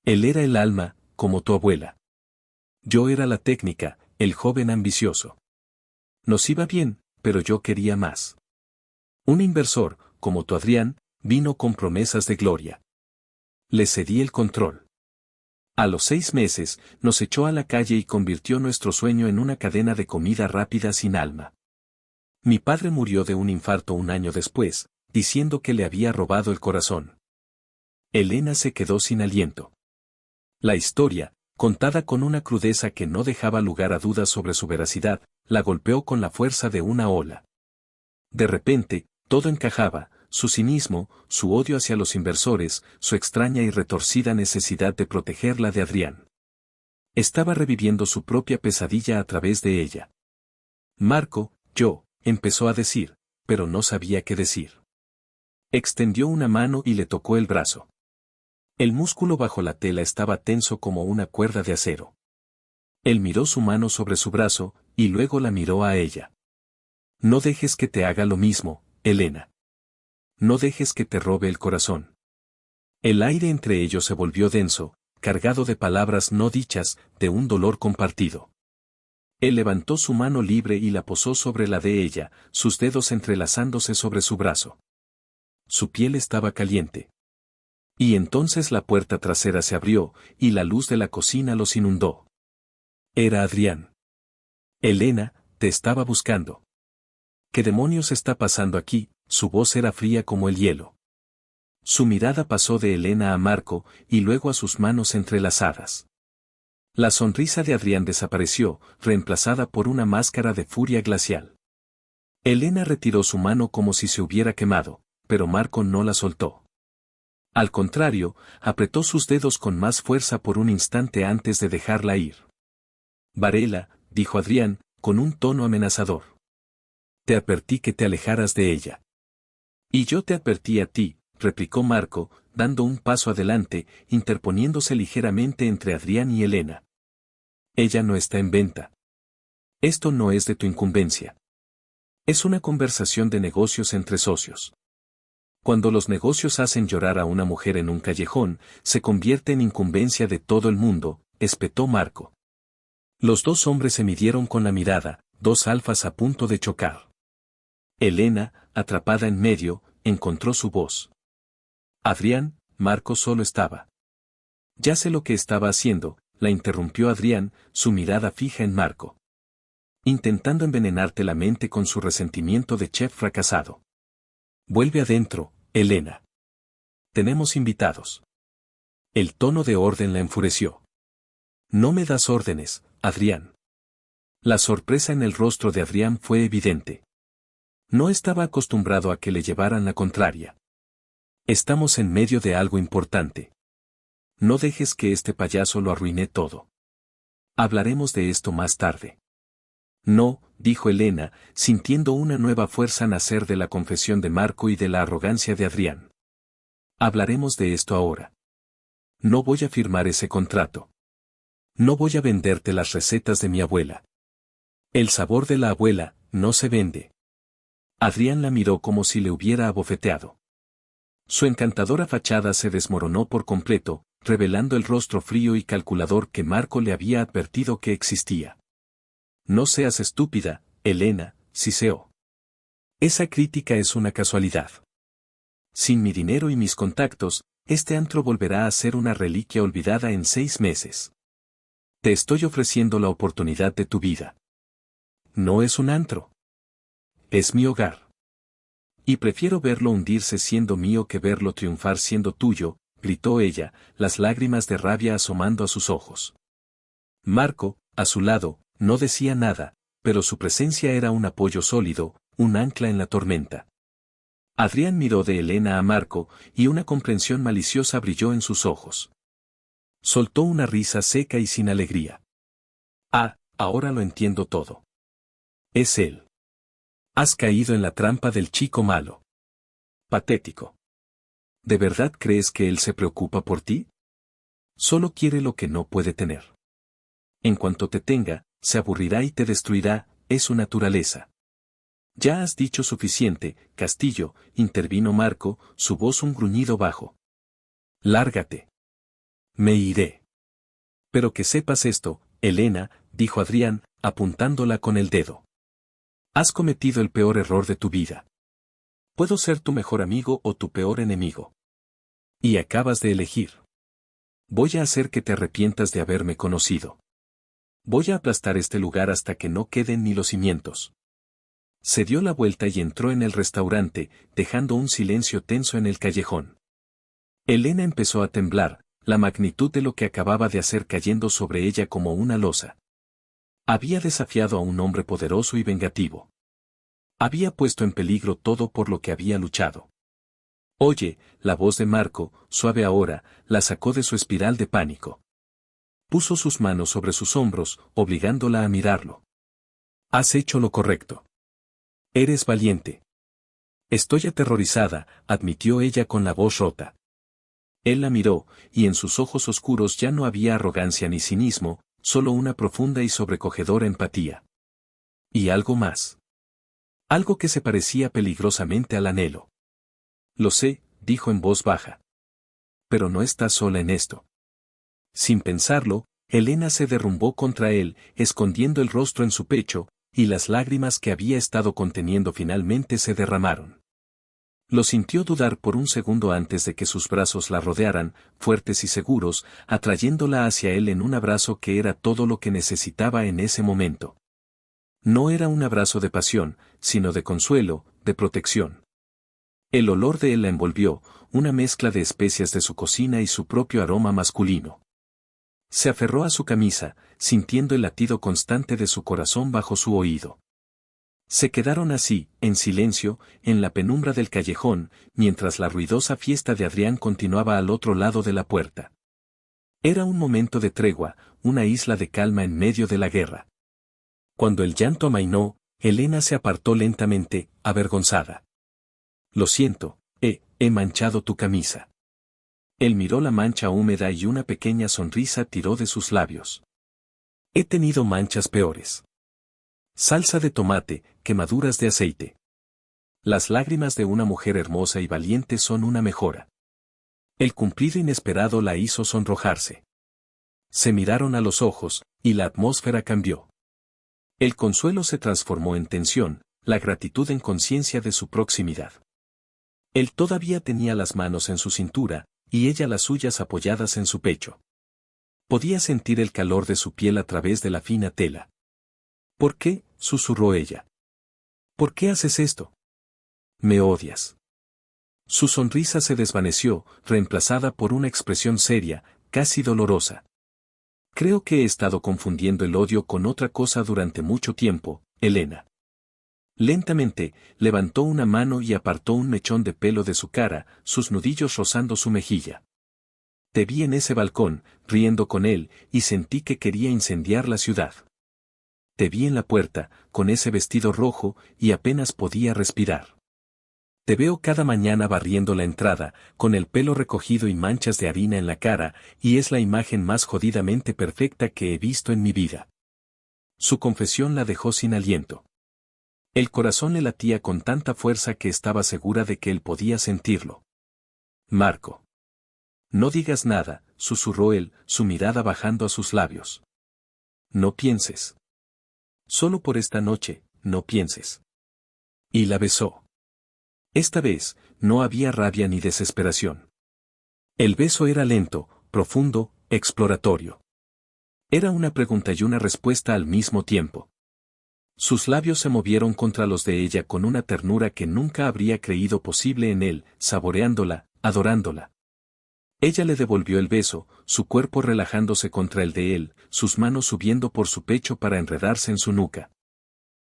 Él era el alma, como tu abuela. Yo era la técnica, el joven ambicioso. Nos iba bien, pero yo quería más. Un inversor, como tu Adrián, vino con promesas de gloria. Le cedí el control. A los 6 meses, nos echó a la calle y convirtió nuestro sueño en una cadena de comida rápida sin alma. Mi padre murió de un infarto un año después, diciendo que le había robado el corazón. Elena se quedó sin aliento. La historia, contada con una crudeza que no dejaba lugar a dudas sobre su veracidad, la golpeó con la fuerza de una ola. De repente, todo encajaba, su cinismo, su odio hacia los inversores, su extraña y retorcida necesidad de protegerla de Adrián. Estaba reviviendo su propia pesadilla a través de ella. Marco, empezó a decir, pero no sabía qué decir. Extendió una mano y le tocó el brazo. El músculo bajo la tela estaba tenso como una cuerda de acero. Él miró su mano sobre su brazo, y luego la miró a ella. No dejes que te haga lo mismo, Elena. No dejes que te robe el corazón. El aire entre ellos se volvió denso, cargado de palabras no dichas, de un dolor compartido. Él levantó su mano libre y la posó sobre la de ella, sus dedos entrelazándose sobre su brazo. Su piel estaba caliente. Y entonces la puerta trasera se abrió, y la luz de la cocina los inundó. Era Adrián. Elena, te estaba buscando. ¿Qué demonios está pasando aquí? Su voz era fría como el hielo. Su mirada pasó de Elena a Marco y luego a sus manos entrelazadas. La sonrisa de Adrián desapareció, reemplazada por una máscara de furia glacial. Elena retiró su mano como si se hubiera quemado, pero Marco no la soltó. Al contrario, apretó sus dedos con más fuerza por un instante antes de dejarla ir. Varela, dijo Adrián, con un tono amenazador. Te advertí que te alejaras de ella. Y yo te advertí a ti, replicó Marco, dando un paso adelante, interponiéndose ligeramente entre Adrián y Elena. Ella no está en venta. Esto no es de tu incumbencia. Es una conversación de negocios entre socios. Cuando los negocios hacen llorar a una mujer en un callejón, se convierte en incumbencia de todo el mundo, espetó Marco. Los dos hombres se midieron con la mirada, dos alfas a punto de chocar. Elena, atrapada en medio, encontró su voz. Adrián, Marco solo estaba. Ya sé lo que estaba haciendo, la interrumpió Adrián, su mirada fija en Marco. Intentando envenenarte la mente con su resentimiento de chef fracasado. Vuelve adentro, Elena. Tenemos invitados. El tono de orden la enfureció. No me das órdenes, Adrián. La sorpresa en el rostro de Adrián fue evidente. No estaba acostumbrado a que le llevaran la contraria. Estamos en medio de algo importante. No dejes que este payaso lo arruine todo. Hablaremos de esto más tarde. No, dijo Elena, sintiendo una nueva fuerza nacer de la confesión de Marco y de la arrogancia de Adrián. Hablaremos de esto ahora. No voy a firmar ese contrato. No voy a venderte las recetas de mi abuela. El sabor de la abuela no se vende. Adrián la miró como si le hubiera abofeteado. Su encantadora fachada se desmoronó por completo, revelando el rostro frío y calculador que Marco le había advertido que existía. No seas estúpida, Elena, siseó. Esa crítica es una casualidad. Sin mi dinero y mis contactos, este antro volverá a ser una reliquia olvidada en 6 meses. Te estoy ofreciendo la oportunidad de tu vida. No es un antro. Es mi hogar. Y prefiero verlo hundirse siendo mío que verlo triunfar siendo tuyo, gritó ella, las lágrimas de rabia asomando a sus ojos. Marco, a su lado, no decía nada, pero su presencia era un apoyo sólido, un ancla en la tormenta. Adrián miró de Elena a Marco, y una comprensión maliciosa brilló en sus ojos. Soltó una risa seca y sin alegría. Ah, ahora lo entiendo todo. Es él. Has caído en la trampa del chico malo. Patético. ¿De verdad crees que él se preocupa por ti? Solo quiere lo que no puede tener. En cuanto te tenga, se aburrirá y te destruirá, es su naturaleza. Ya has dicho suficiente, Castillo, intervino Marco, su voz un gruñido bajo. Lárgate. Me iré. Pero que sepas esto, Elena, dijo Adrián, apuntándola con el dedo. Has cometido el peor error de tu vida. Puedo ser tu mejor amigo o tu peor enemigo. Y acabas de elegir. Voy a hacer que te arrepientas de haberme conocido. Voy a aplastar este lugar hasta que no queden ni los cimientos. Se dio la vuelta y entró en el restaurante, dejando un silencio tenso en el callejón. Elena empezó a temblar, la magnitud de lo que acababa de hacer cayendo sobre ella como una losa. Había desafiado a un hombre poderoso y vengativo. Había puesto en peligro todo por lo que había luchado. Oye, la voz de Marco, suave ahora, la sacó de su espiral de pánico. Puso sus manos sobre sus hombros, obligándola a mirarlo. Has hecho lo correcto. Eres valiente. Estoy aterrorizada, admitió ella con la voz rota. Él la miró, y en sus ojos oscuros ya no había arrogancia ni cinismo, solo una profunda y sobrecogedora empatía. Y algo más. Algo que se parecía peligrosamente al anhelo. Lo sé, dijo en voz baja. Pero no estás sola en esto. Sin pensarlo, Elena se derrumbó contra él, escondiendo el rostro en su pecho, y las lágrimas que había estado conteniendo finalmente se derramaron. Lo sintió dudar por un segundo antes de que sus brazos la rodearan, fuertes y seguros, atrayéndola hacia él en un abrazo que era todo lo que necesitaba en ese momento. No era un abrazo de pasión, sino de consuelo, de protección. El olor de él la envolvió, una mezcla de especias de su cocina y su propio aroma masculino. Se aferró a su camisa, sintiendo el latido constante de su corazón bajo su oído. Se quedaron así, en silencio, en la penumbra del callejón, mientras la ruidosa fiesta de Adrián continuaba al otro lado de la puerta. Era un momento de tregua, una isla de calma en medio de la guerra. Cuando el llanto amainó, Elena se apartó lentamente, avergonzada. Lo siento, he manchado tu camisa. Él miró la mancha húmeda y una pequeña sonrisa tiró de sus labios. He tenido manchas peores. Salsa de tomate, quemaduras de aceite. Las lágrimas de una mujer hermosa y valiente son una mejora. El cumplido inesperado la hizo sonrojarse. Se miraron a los ojos, y la atmósfera cambió. El consuelo se transformó en tensión, la gratitud en conciencia de su proximidad. Él todavía tenía las manos en su cintura, y ella las suyas apoyadas en su pecho. Podía sentir el calor de su piel a través de la fina tela. ¿Por qué?, susurró ella. ¿Por qué haces esto? Me odias. Su sonrisa se desvaneció, reemplazada por una expresión seria, casi dolorosa. Creo que he estado confundiendo el odio con otra cosa durante mucho tiempo, Elena. Lentamente, levantó una mano y apartó un mechón de pelo de su cara, sus nudillos rozando su mejilla. Te vi en ese balcón, riendo con él, y sentí que quería incendiar la ciudad. Te vi en la puerta, con ese vestido rojo, y apenas podía respirar. Te veo cada mañana barriendo la entrada, con el pelo recogido y manchas de harina en la cara, y es la imagen más jodidamente perfecta que he visto en mi vida. Su confesión la dejó sin aliento. El corazón le latía con tanta fuerza que estaba segura de que él podía sentirlo. Marco. No digas nada, susurró él, su mirada bajando a sus labios. No pienses. Solo por esta noche, no pienses. Y la besó. Esta vez, no había rabia ni desesperación. El beso era lento, profundo, exploratorio. Era una pregunta y una respuesta al mismo tiempo. Sus labios se movieron contra los de ella con una ternura que nunca habría creído posible en él, saboreándola, adorándola. Ella le devolvió el beso, su cuerpo relajándose contra el de él, sus manos subiendo por su pecho para enredarse en su nuca.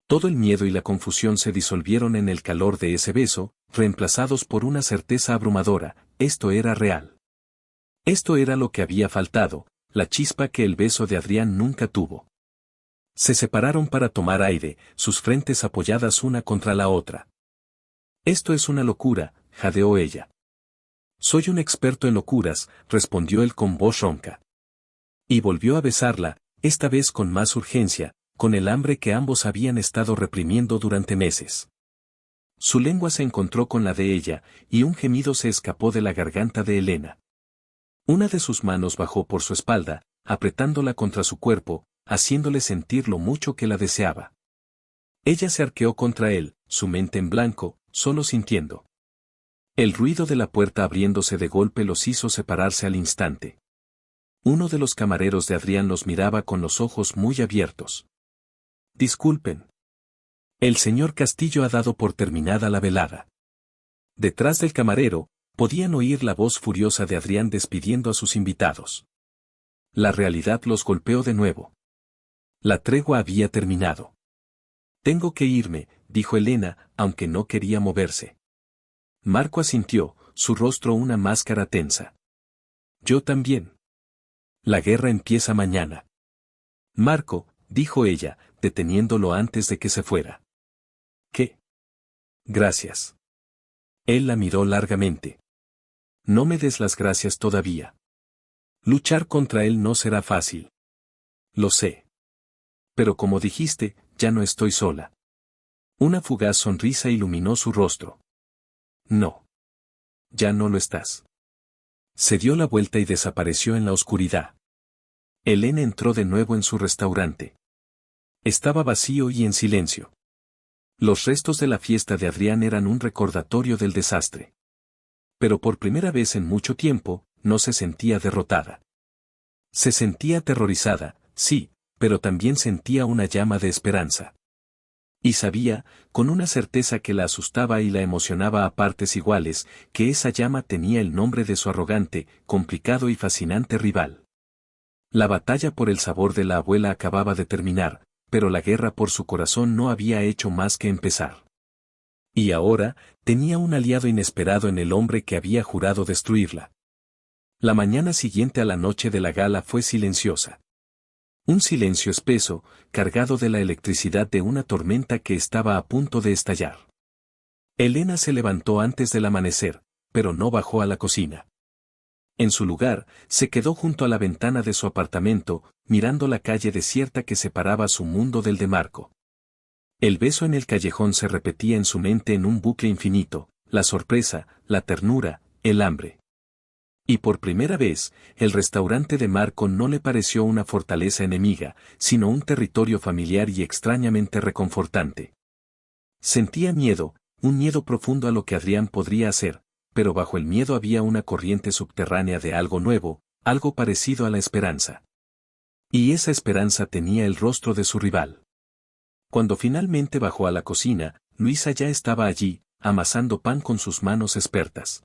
Todo el miedo y la confusión se disolvieron en el calor de ese beso, reemplazados por una certeza abrumadora: esto era real. Esto era lo que había faltado, la chispa que el beso de Adrián nunca tuvo. Se separaron para tomar aire, sus frentes apoyadas una contra la otra. Esto es una locura, jadeó ella. Soy un experto en locuras, respondió él con voz ronca. Y volvió a besarla, esta vez con más urgencia, con el hambre que ambos habían estado reprimiendo durante meses. Su lengua se encontró con la de ella, y un gemido se escapó de la garganta de Elena. Una de sus manos bajó por su espalda, apretándola contra su cuerpo, haciéndole sentir lo mucho que la deseaba. Ella se arqueó contra él, su mente en blanco, solo sintiendo. El ruido de la puerta abriéndose de golpe los hizo separarse al instante. Uno de los camareros de Adrián los miraba con los ojos muy abiertos. Disculpen. El señor Castillo ha dado por terminada la velada. Detrás del camarero, podían oír la voz furiosa de Adrián despidiendo a sus invitados. La realidad los golpeó de nuevo. La tregua había terminado. Tengo que irme, dijo Elena, aunque no quería moverse. Marco asintió, su rostro una máscara tensa. Yo también. La guerra empieza mañana. Marco, dijo ella, deteniéndolo antes de que se fuera. ¿Qué? Gracias. Él la miró largamente. No me des las gracias todavía. Luchar contra él no será fácil. Lo sé. Pero como dijiste, ya no estoy sola. Una fugaz sonrisa iluminó su rostro. No. Ya no lo estás. Se dio la vuelta y desapareció en la oscuridad. Elena entró de nuevo en su restaurante. Estaba vacío y en silencio. Los restos de la fiesta de Adrián eran un recordatorio del desastre. Pero por primera vez en mucho tiempo, no se sentía derrotada. Se sentía aterrorizada, sí, pero también sentía una llama de esperanza. Y sabía, con una certeza que la asustaba y la emocionaba a partes iguales, que esa llama tenía el nombre de su arrogante, complicado y fascinante rival. La batalla por el sabor de la abuela acababa de terminar, pero la guerra por su corazón no había hecho más que empezar. Y ahora, tenía un aliado inesperado en el hombre que había jurado destruirla. La mañana siguiente a la noche de la gala fue silenciosa. Un silencio espeso, cargado de la electricidad de una tormenta que estaba a punto de estallar. Elena se levantó antes del amanecer, pero no bajó a la cocina. En su lugar, se quedó junto a la ventana de su apartamento, mirando la calle desierta que separaba su mundo del de Marco. El beso en el callejón se repetía en su mente en un bucle infinito, la sorpresa, la ternura, el hambre. Y por primera vez, el restaurante de Marco no le pareció una fortaleza enemiga, sino un territorio familiar y extrañamente reconfortante. Sentía miedo, un miedo profundo a lo que Adrián podría hacer, pero bajo el miedo había una corriente subterránea de algo nuevo, algo parecido a la esperanza. Y esa esperanza tenía el rostro de su rival. Cuando finalmente bajó a la cocina, Luisa ya estaba allí, amasando pan con sus manos expertas.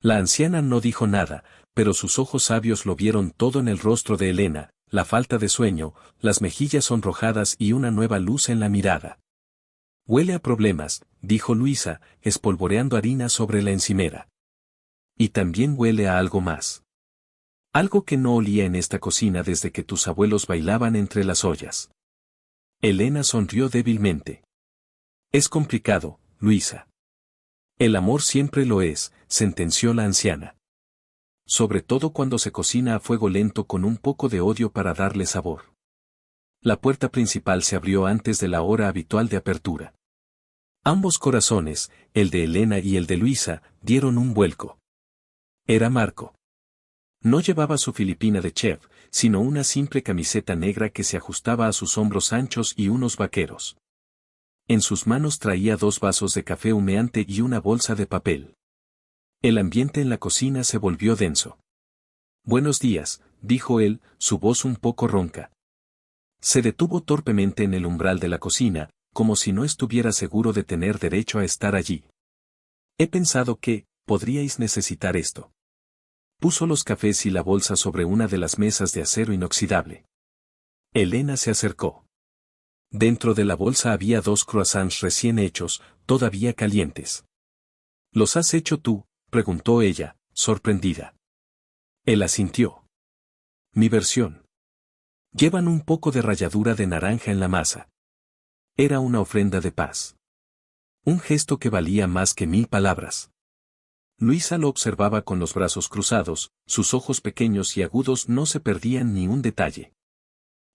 La anciana no dijo nada, pero sus ojos sabios lo vieron todo en el rostro de Elena, la falta de sueño, las mejillas sonrojadas y una nueva luz en la mirada. Huele a problemas, dijo Luisa, espolvoreando harina sobre la encimera. Y también huele a algo más. Algo que no olía en esta cocina desde que tus abuelos bailaban entre las ollas. Elena sonrió débilmente. Es complicado, Luisa. El amor siempre lo es, sentenció la anciana. Sobre todo cuando se cocina a fuego lento con un poco de odio para darle sabor. La puerta principal se abrió antes de la hora habitual de apertura. Ambos corazones, el de Elena y el de Luisa, dieron un vuelco. Era Marco. No llevaba su filipina de chef, sino una simple camiseta negra que se ajustaba a sus hombros anchos y unos vaqueros. En sus manos traía 2 vasos de café humeante y una bolsa de papel. El ambiente en la cocina se volvió denso. Buenos días, dijo él, su voz un poco ronca. Se detuvo torpemente en el umbral de la cocina, como si no estuviera seguro de tener derecho a estar allí. He pensado que, podríais necesitar esto. Puso los cafés y la bolsa sobre una de las mesas de acero inoxidable. Elena se acercó. Dentro de la bolsa había 2 croissants recién hechos, todavía calientes. ¿Los has hecho tú?, preguntó ella, sorprendida. Él asintió. Mi versión. Llevan un poco de ralladura de naranja en la masa. Era una ofrenda de paz. Un gesto que valía más que 1000 palabras. Luisa lo observaba con los brazos cruzados, sus ojos pequeños y agudos no se perdían ni un detalle.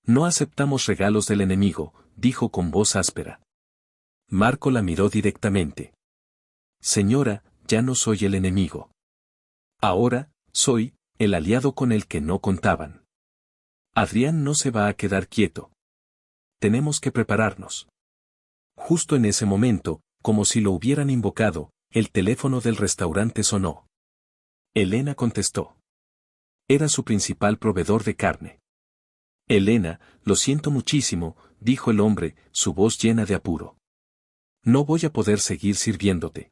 No aceptamos regalos del enemigo, dijo con voz áspera. Marco la miró directamente. Señora, ya no soy el enemigo. Ahora, soy el aliado con el que no contaban. Adrián no se va a quedar quieto. Tenemos que prepararnos. Justo en ese momento, como si lo hubieran invocado, el teléfono del restaurante sonó. Elena contestó. Era su principal proveedor de carne. Elena, lo siento muchísimo, dijo el hombre, su voz llena de apuro. No voy a poder seguir sirviéndote.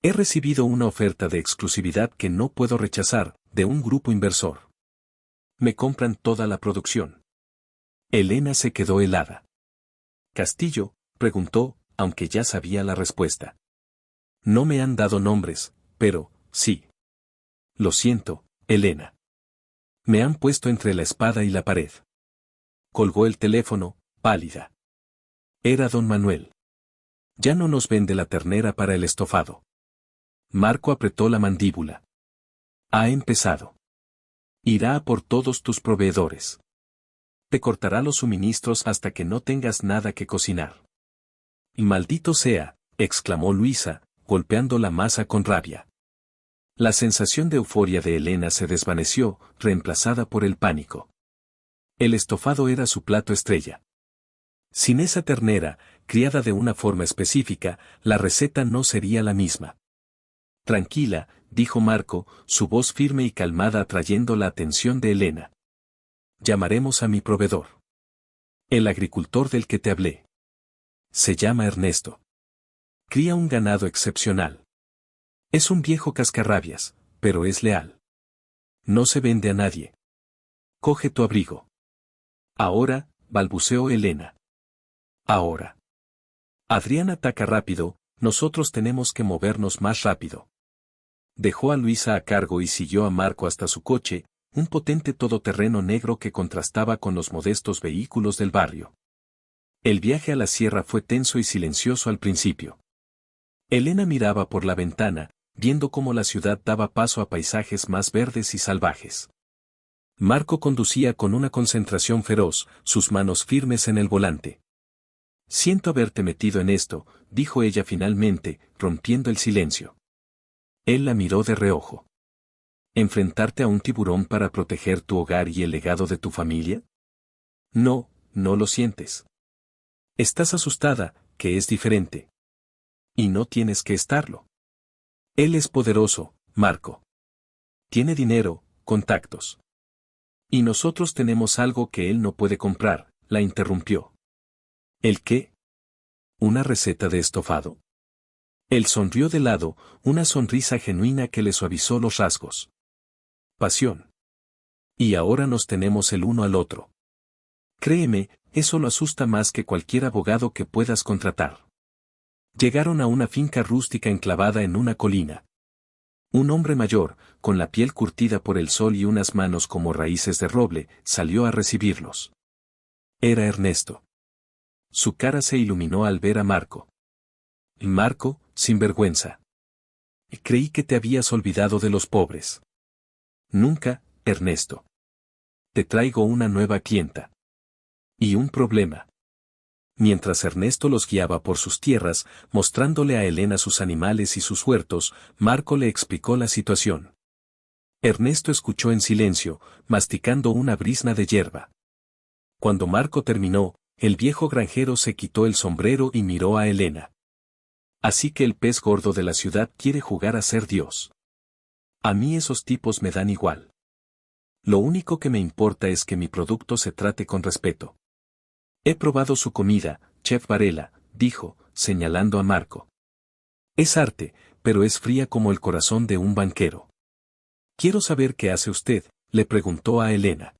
He recibido una oferta de exclusividad que no puedo rechazar, de un grupo inversor. Me compran toda la producción. Elena se quedó helada. Castillo, preguntó, aunque ya sabía la respuesta. No me han dado nombres, pero, sí. Lo siento, Elena. Me han puesto entre la espada y la pared. Colgó el teléfono, pálida. Era don Manuel. Ya no nos vende la ternera para el estofado. Marco apretó la mandíbula. Ha empezado. Irá a por todos tus proveedores. Te cortará los suministros hasta que no tengas nada que cocinar. Maldito sea, exclamó Luisa, golpeando la masa con rabia. La sensación de euforia de Elena se desvaneció, reemplazada por el pánico. El estofado era su plato estrella. Sin esa ternera, criada de una forma específica, la receta no sería la misma. Tranquila, dijo Marco, su voz firme y calmada atrayendo la atención de Elena. Llamaremos a mi proveedor. El agricultor del que te hablé. Se llama Ernesto. Cría un ganado excepcional. Es un viejo cascarrabias, pero es leal. No se vende a nadie. Coge tu abrigo. Ahora, balbuceó Elena. Ahora. Adrián ataca rápido, nosotros tenemos que movernos más rápido. Dejó a Luisa a cargo y siguió a Marco hasta su coche, un potente todoterreno negro que contrastaba con los modestos vehículos del barrio. El viaje a la sierra fue tenso y silencioso al principio. Elena miraba por la ventana, viendo cómo la ciudad daba paso a paisajes más verdes y salvajes. Marco conducía con una concentración feroz, sus manos firmes en el volante. Siento haberte metido en esto, dijo ella finalmente, rompiendo el silencio. Él la miró de reojo. ¿Enfrentarte a un tiburón para proteger tu hogar y el legado de tu familia? No, no lo sientes. Estás asustada, que es diferente. Y no tienes que estarlo. Él es poderoso, Marco. Tiene dinero, contactos. Y nosotros tenemos algo que él no puede comprar, la interrumpió. ¿El qué? ¿Una receta de estofado? Él sonrió de lado, una sonrisa genuina que le suavizó los rasgos. Pasión. Y ahora nos tenemos el uno al otro. Créeme, eso lo asusta más que cualquier abogado que puedas contratar. Llegaron a una finca rústica enclavada en una colina. Un hombre mayor, con la piel curtida por el sol y unas manos como raíces de roble, salió a recibirlos. Era Ernesto. Su cara se iluminó al ver a Marco. Marco, sin vergüenza. Creí que te habías olvidado de los pobres. Nunca, Ernesto. Te traigo una nueva clienta. Y un problema. Mientras Ernesto los guiaba por sus tierras, mostrándole a Elena sus animales y sus huertos, Marco le explicó la situación. Ernesto escuchó en silencio, masticando una brizna de hierba. Cuando Marco terminó, el viejo granjero se quitó el sombrero y miró a Elena. Así que el pez gordo de la ciudad quiere jugar a ser Dios. A mí esos tipos me dan igual. Lo único que me importa es que mi producto se trate con respeto. He probado su comida, Chef Varela, dijo, señalando a Marco. Es arte, pero es fría como el corazón de un banquero. Quiero saber qué hace usted, le preguntó a Elena.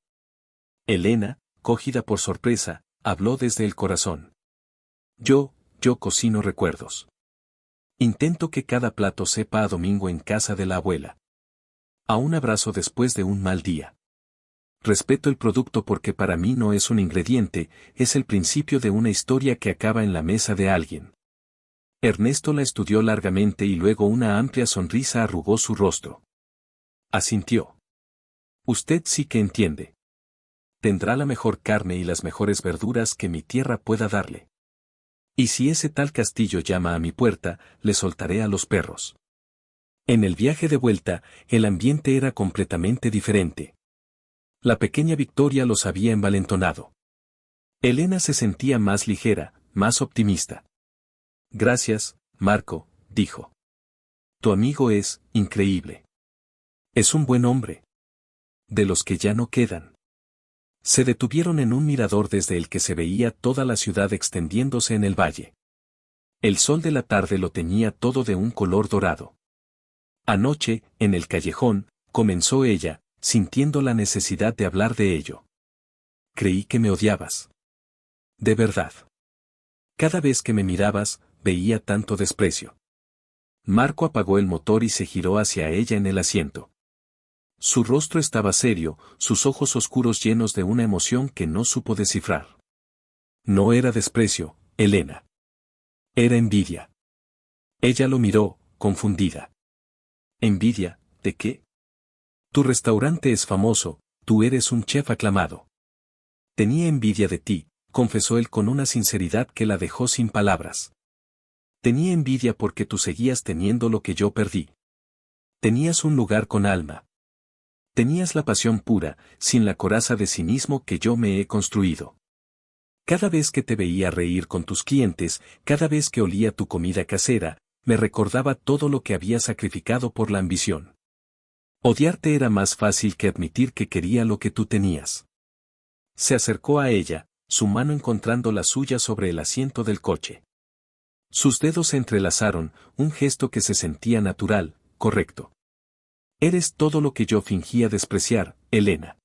Elena, cogida por sorpresa, habló desde el corazón. Yo cocino recuerdos. Intento que cada plato sepa a domingo en casa de la abuela. A un abrazo después de un mal día. Respeto el producto porque para mí no es un ingrediente, es el principio de una historia que acaba en la mesa de alguien. Ernesto la estudió largamente y luego una amplia sonrisa arrugó su rostro. Asintió. Usted sí que entiende. Tendrá la mejor carne y las mejores verduras que mi tierra pueda darle. Y si ese tal castillo llama a mi puerta, le soltaré a los perros. En el viaje de vuelta, el ambiente era completamente diferente. La pequeña victoria los había envalentonado. Elena se sentía más ligera, más optimista. Gracias, Marco, dijo. Tu amigo es increíble. Es un buen hombre. De los que ya no quedan. Se detuvieron en un mirador desde el que se veía toda la ciudad extendiéndose en el valle. El sol de la tarde lo teñía todo de un color dorado. Anoche, en el callejón, comenzó ella, sintiendo la necesidad de hablar de ello. Creí que me odiabas. De verdad. Cada vez que me mirabas, veía tanto desprecio. Marco apagó el motor y se giró hacia ella en el asiento. Su rostro estaba serio, sus ojos oscuros llenos de una emoción que no supo descifrar. No era desprecio, Elena. Era envidia. Ella lo miró, confundida. ¿Envidia, de qué? Tu restaurante es famoso, tú eres un chef aclamado. Tenía envidia de ti, confesó él con una sinceridad que la dejó sin palabras. Tenía envidia porque tú seguías teniendo lo que yo perdí. Tenías un lugar con alma. Tenías la pasión pura, sin la coraza de cinismo que yo me he construido. Cada vez que te veía reír con tus clientes, cada vez que olía tu comida casera, me recordaba todo lo que había sacrificado por la ambición. Odiarte era más fácil que admitir que quería lo que tú tenías. Se acercó a ella, su mano encontrando la suya sobre el asiento del coche. Sus dedos se entrelazaron, un gesto que se sentía natural, correcto. Eres todo lo que yo fingía despreciar, Elena.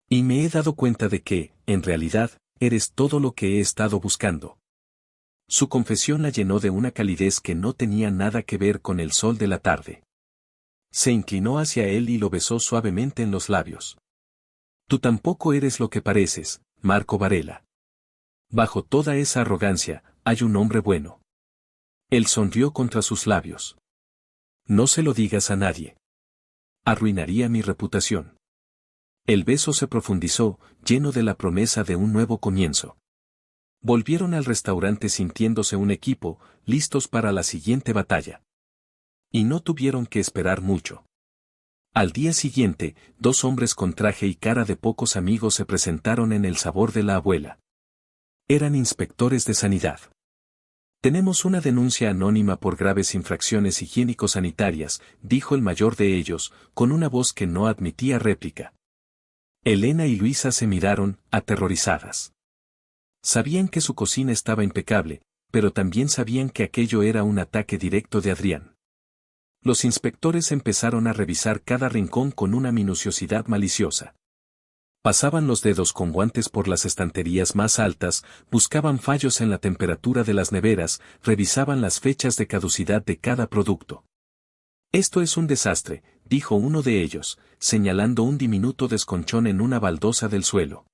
Y me he dado cuenta de que, en realidad, eres todo lo que he estado buscando. Su confesión la llenó de una calidez que no tenía nada que ver con el sol de la tarde. Se inclinó hacia él y lo besó suavemente en los labios. Tú tampoco eres lo que pareces, Marco Varela. Bajo toda esa arrogancia, hay un hombre bueno. Él sonrió contra sus labios. No se lo digas a nadie. Arruinaría mi reputación. El beso se profundizó, lleno de la promesa de un nuevo comienzo. Volvieron al restaurante sintiéndose un equipo, listos para la siguiente batalla. Y no tuvieron que esperar mucho. Al día siguiente, dos hombres con traje y cara de pocos amigos se presentaron en el sabor de la abuela. Eran inspectores de sanidad. Tenemos una denuncia anónima por graves infracciones higiénico-sanitarias, dijo el mayor de ellos, con una voz que no admitía réplica. Elena y Luisa se miraron, aterrorizadas. Sabían que su cocina estaba impecable, pero también sabían que aquello era un ataque directo de Adrián. Los inspectores empezaron a revisar cada rincón con una minuciosidad maliciosa. Pasaban los dedos con guantes por las estanterías más altas, buscaban fallos en la temperatura de las neveras, revisaban las fechas de caducidad de cada producto. Esto es un desastre, dijo uno de ellos, señalando un diminuto desconchón en una baldosa del suelo.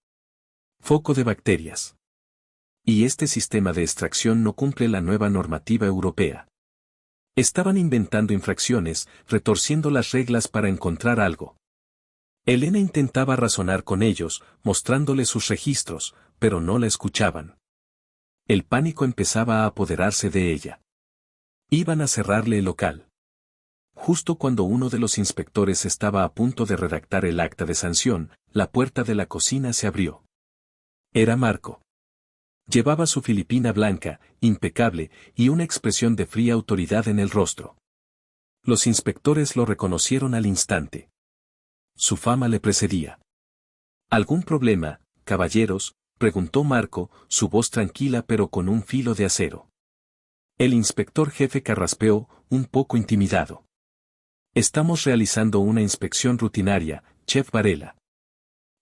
Foco de bacterias. Y este sistema de extracción no cumple la nueva normativa europea. Estaban inventando infracciones, retorciendo las reglas para encontrar algo. Elena intentaba razonar con ellos, mostrándoles sus registros, pero no la escuchaban. El pánico empezaba a apoderarse de ella. Iban a cerrarle el local. Justo cuando uno de los inspectores estaba a punto de redactar el acta de sanción, la puerta de la cocina se abrió. Era Marco. Llevaba su filipina blanca, impecable, y una expresión de fría autoridad en el rostro. Los inspectores lo reconocieron al instante. Su fama le precedía. ¿Algún problema, caballeros?, preguntó Marco, su voz tranquila pero con un filo de acero. El inspector jefe carraspeó, un poco intimidado. Estamos realizando una inspección rutinaria, Chef Varela.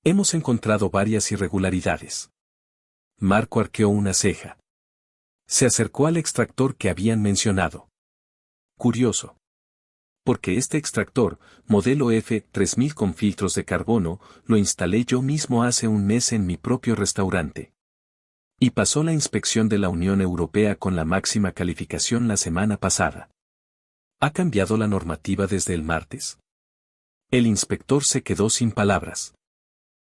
Hemos encontrado varias irregularidades. Marco arqueó una ceja. Se acercó al extractor que habían mencionado. Curioso. Porque este extractor, modelo F3000 con filtros de carbono, lo instalé yo mismo hace un mes en mi propio restaurante. Y pasó la inspección de la Unión Europea con la máxima calificación la semana pasada. ¿Ha cambiado la normativa desde el martes? El inspector se quedó sin palabras.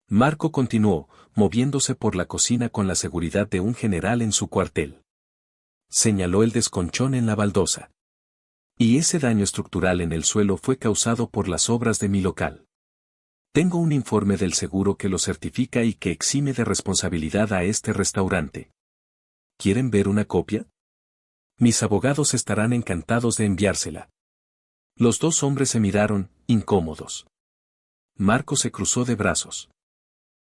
Marco continuó, moviéndose por la cocina con la seguridad de un general en su cuartel. Señaló el desconchón en la baldosa. Y ese daño estructural en el suelo fue causado por las obras de mi local. Tengo un informe del seguro que lo certifica y que exime de responsabilidad a este restaurante. ¿Quieren ver una copia? Mis abogados estarán encantados de enviársela. Los dos hombres se miraron, incómodos. Marco se cruzó de brazos.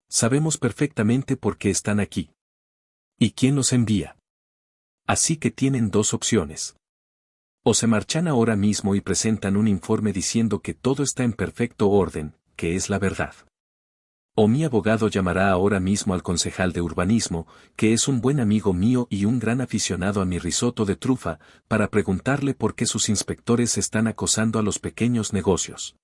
Sabemos perfectamente por qué están aquí. ¿Y quién los envía? Así que tienen dos opciones. O se marchan ahora mismo y presentan un informe diciendo que todo está en perfecto orden, que es la verdad. O mi abogado llamará ahora mismo al concejal de urbanismo, que es un buen amigo mío y un gran aficionado a mi risotto de trufa, para preguntarle por qué sus inspectores están acosando a los pequeños negocios.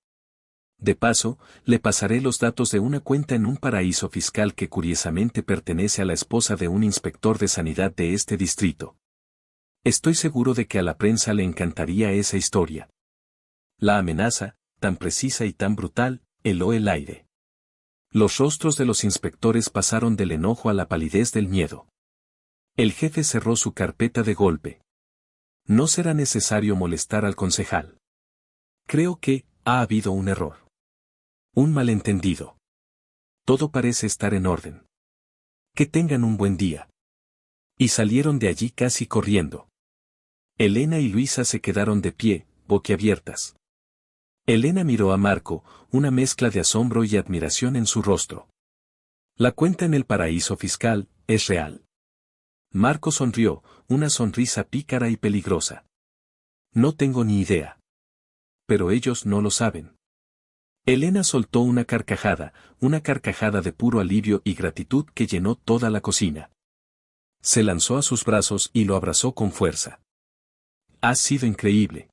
De paso, le pasaré los datos de una cuenta en un paraíso fiscal que curiosamente pertenece a la esposa de un inspector de sanidad de este distrito. Estoy seguro de que a la prensa le encantaría esa historia. La amenaza, tan precisa y tan brutal, heló el aire. Los rostros de los inspectores pasaron del enojo a la palidez del miedo. El jefe cerró su carpeta de golpe. No será necesario molestar al concejal. Creo que ha habido un error. Un malentendido. Todo parece estar en orden. Que tengan un buen día. Y salieron de allí casi corriendo. Elena y Luisa se quedaron de pie, boquiabiertas. Elena miró a Marco, una mezcla de asombro y admiración en su rostro. La cuenta en el paraíso fiscal es real. Marco sonrió, una sonrisa pícara y peligrosa. No tengo ni idea. Pero ellos no lo saben. Elena soltó una carcajada de puro alivio y gratitud que llenó toda la cocina. Se lanzó a sus brazos y lo abrazó con fuerza. Has sido increíble.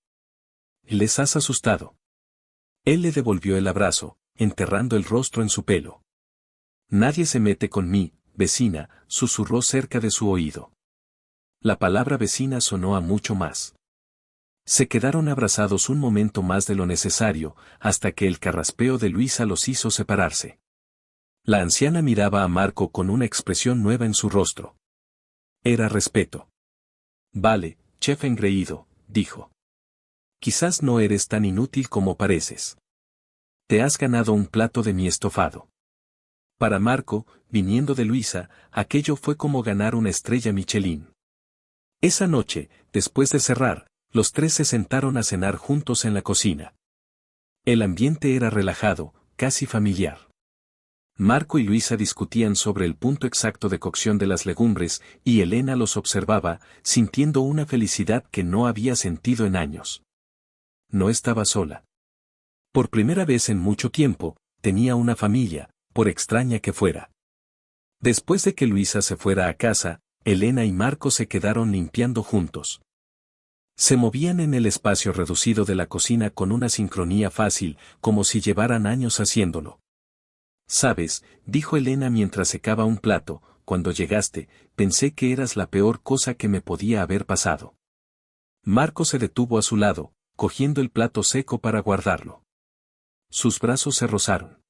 Les has asustado. Él le devolvió el abrazo, enterrando el rostro en su pelo. Nadie se mete con mí, vecina, susurró cerca de su oído. La palabra vecina sonó a mucho más. Se quedaron abrazados un momento más de lo necesario, hasta que el carraspeo de Luisa los hizo separarse. La anciana miraba a Marco con una expresión nueva en su rostro. Era respeto. Vale, chef engreído, dijo. Quizás no eres tan inútil como pareces. Te has ganado un plato de mi estofado. Para Marco, viniendo de Luisa, aquello fue como ganar una estrella Michelin. Esa noche, después de cerrar, los tres se sentaron a cenar juntos en la cocina. El ambiente era relajado, casi familiar. Marco y Luisa discutían sobre el punto exacto de cocción de las legumbres, y Elena los observaba, sintiendo una felicidad que no había sentido en años. No estaba sola. Por primera vez en mucho tiempo, tenía una familia, por extraña que fuera. Después de que Luisa se fuera a casa, Elena y Marco se quedaron limpiando juntos. Se movían en el espacio reducido de la cocina con una sincronía fácil, como si llevaran años haciéndolo. Sabes, dijo Elena mientras secaba un plato, cuando llegaste, pensé que eras la peor cosa que me podía haber pasado. Marco se detuvo a su lado, cogiendo el plato seco para guardarlo. Sus brazos se rozaron.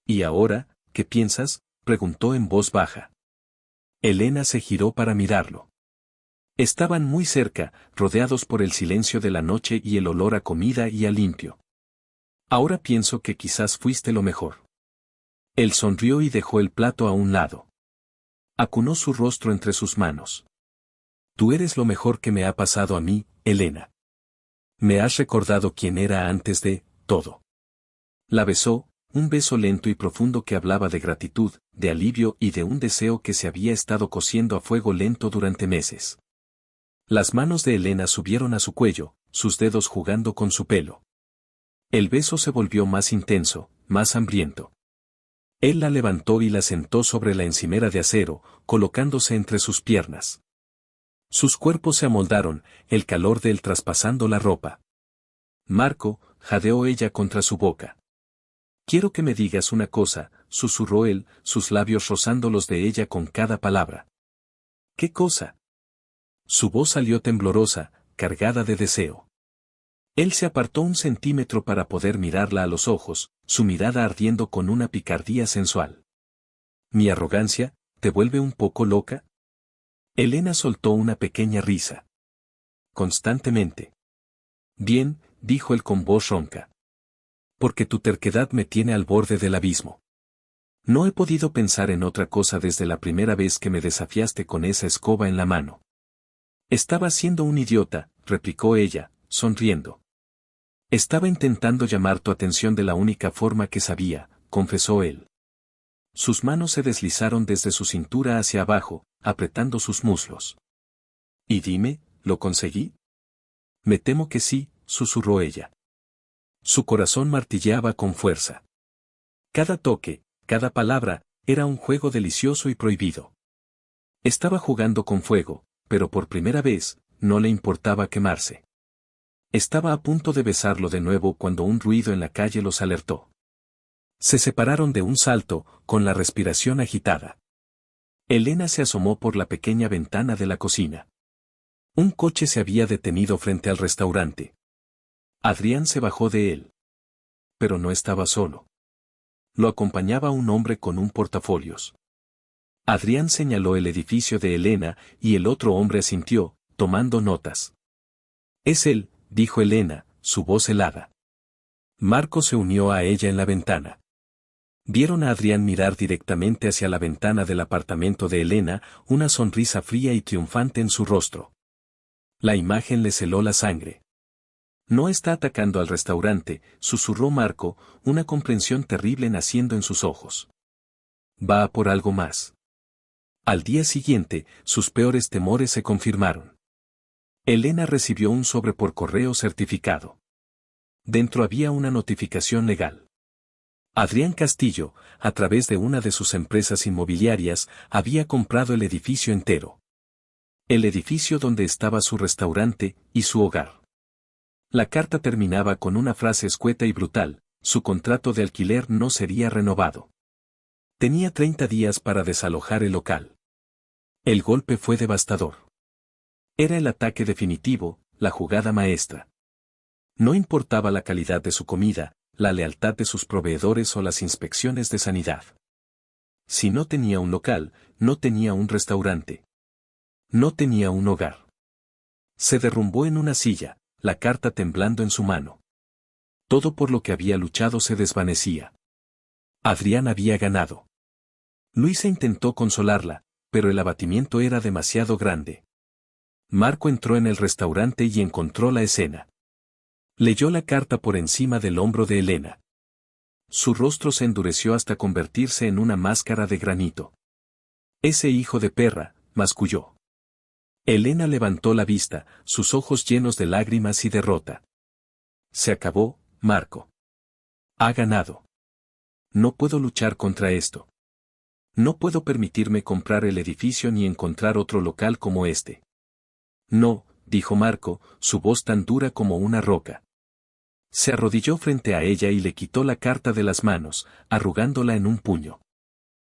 ¿Y ahora, qué piensas?, preguntó en voz baja. Elena se giró para mirarlo. Estaban muy cerca, rodeados por el silencio de la noche y el olor a comida y a limpio. Ahora pienso que quizás fuiste lo mejor. Él sonrió y dejó el plato a un lado. Acunó su rostro entre sus manos. Tú eres lo mejor que me ha pasado a mí, Elena. Me has recordado quién era antes de todo. La besó, un beso lento y profundo que hablaba de gratitud, de alivio y de un deseo que se había estado cociendo a fuego lento durante meses. Las manos de Elena subieron a su cuello, sus dedos jugando con su pelo. El beso se volvió más intenso, más hambriento. Él la levantó y la sentó sobre la encimera de acero, colocándose entre sus piernas. Sus cuerpos se amoldaron, el calor de él traspasando la ropa. Marco, jadeó ella contra su boca. Quiero que me digas una cosa, susurró él, sus labios rozando los de ella con cada palabra. ¿Qué cosa? Su voz salió temblorosa, cargada de deseo. Él se apartó un centímetro para poder mirarla a los ojos, su mirada ardiendo con una picardía sensual. ¿Mi arrogancia, te vuelve un poco loca? Elena soltó una pequeña risa. Constantemente. Bien, dijo él con voz ronca. Porque tu terquedad me tiene al borde del abismo. No he podido pensar en otra cosa desde la primera vez que me desafiaste con esa escoba en la mano. Estaba siendo un idiota, replicó ella, sonriendo. Estaba intentando llamar tu atención de la única forma que sabía, confesó él. Sus manos se deslizaron desde su cintura hacia abajo, apretando sus muslos. Y dime, ¿lo conseguí? Me temo que sí, susurró ella. Su corazón martilleaba con fuerza. Cada toque, cada palabra, era un juego delicioso y prohibido. Estaba jugando con fuego, pero por primera vez, no le importaba quemarse. Estaba a punto de besarlo de nuevo cuando un ruido en la calle los alertó. Se separaron de un salto, con la respiración agitada. Elena se asomó por la pequeña ventana de la cocina. Un coche se había detenido frente al restaurante. Adrián se bajó de él. Pero no estaba solo. Lo acompañaba un hombre con un portafolios. Adrián señaló el edificio de Elena y el otro hombre asintió, tomando notas. Es él, dijo Elena, su voz helada. Marco se unió a ella en la ventana. Vieron a Adrián mirar directamente hacia la ventana del apartamento de Elena, una sonrisa fría y triunfante en su rostro. La imagen les heló la sangre. No está atacando al restaurante, susurró Marco, una comprensión terrible naciendo en sus ojos. Va a por algo más. Al día siguiente, sus peores temores se confirmaron. Elena recibió un sobre por correo certificado. Dentro había una notificación legal. Adrián Castillo, a través de una de sus empresas inmobiliarias, había comprado el edificio entero. El edificio donde estaba su restaurante y su hogar. La carta terminaba con una frase escueta y brutal: su contrato de alquiler no sería renovado. Tenía 30 días para desalojar el local. El golpe fue devastador. Era el ataque definitivo, la jugada maestra. No importaba la calidad de su comida, la lealtad de sus proveedores o las inspecciones de sanidad. Si no tenía un local, no tenía un restaurante. No tenía un hogar. Se derrumbó en una silla, la carta temblando en su mano. Todo por lo que había luchado se desvanecía. Adrián había ganado. Luisa intentó consolarla, pero el abatimiento era demasiado grande. Marco entró en el restaurante y encontró la escena. Leyó la carta por encima del hombro de Elena. Su rostro se endureció hasta convertirse en una máscara de granito. Ese hijo de perra, masculló. Elena levantó la vista, sus ojos llenos de lágrimas y derrota. Se acabó, Marco. Ha ganado. No puedo luchar contra esto. No puedo permitirme comprar el edificio ni encontrar otro local como este. No, dijo Marco, su voz tan dura como una roca. Se arrodilló frente a ella y le quitó la carta de las manos, arrugándola en un puño.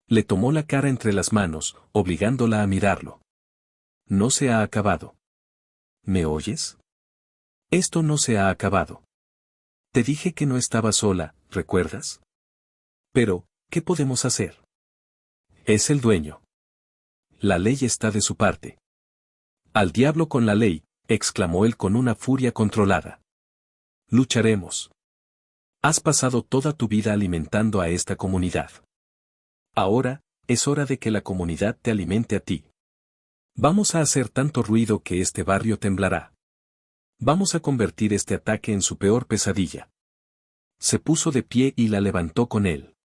Le tomó la cara entre las manos, obligándola a mirarlo. No se ha acabado. ¿Me oyes? Esto no se ha acabado. Te dije que no estaba sola, ¿recuerdas? Pero, ¿qué podemos hacer? Es el dueño. La ley está de su parte. Al diablo con la ley, exclamó él con una furia controlada. Lucharemos. Has pasado toda tu vida alimentando a esta comunidad. Ahora, es hora de que la comunidad te alimente a ti. Vamos a hacer tanto ruido que este barrio temblará. Vamos a convertir este ataque en su peor pesadilla. Se puso de pie y la levantó con él.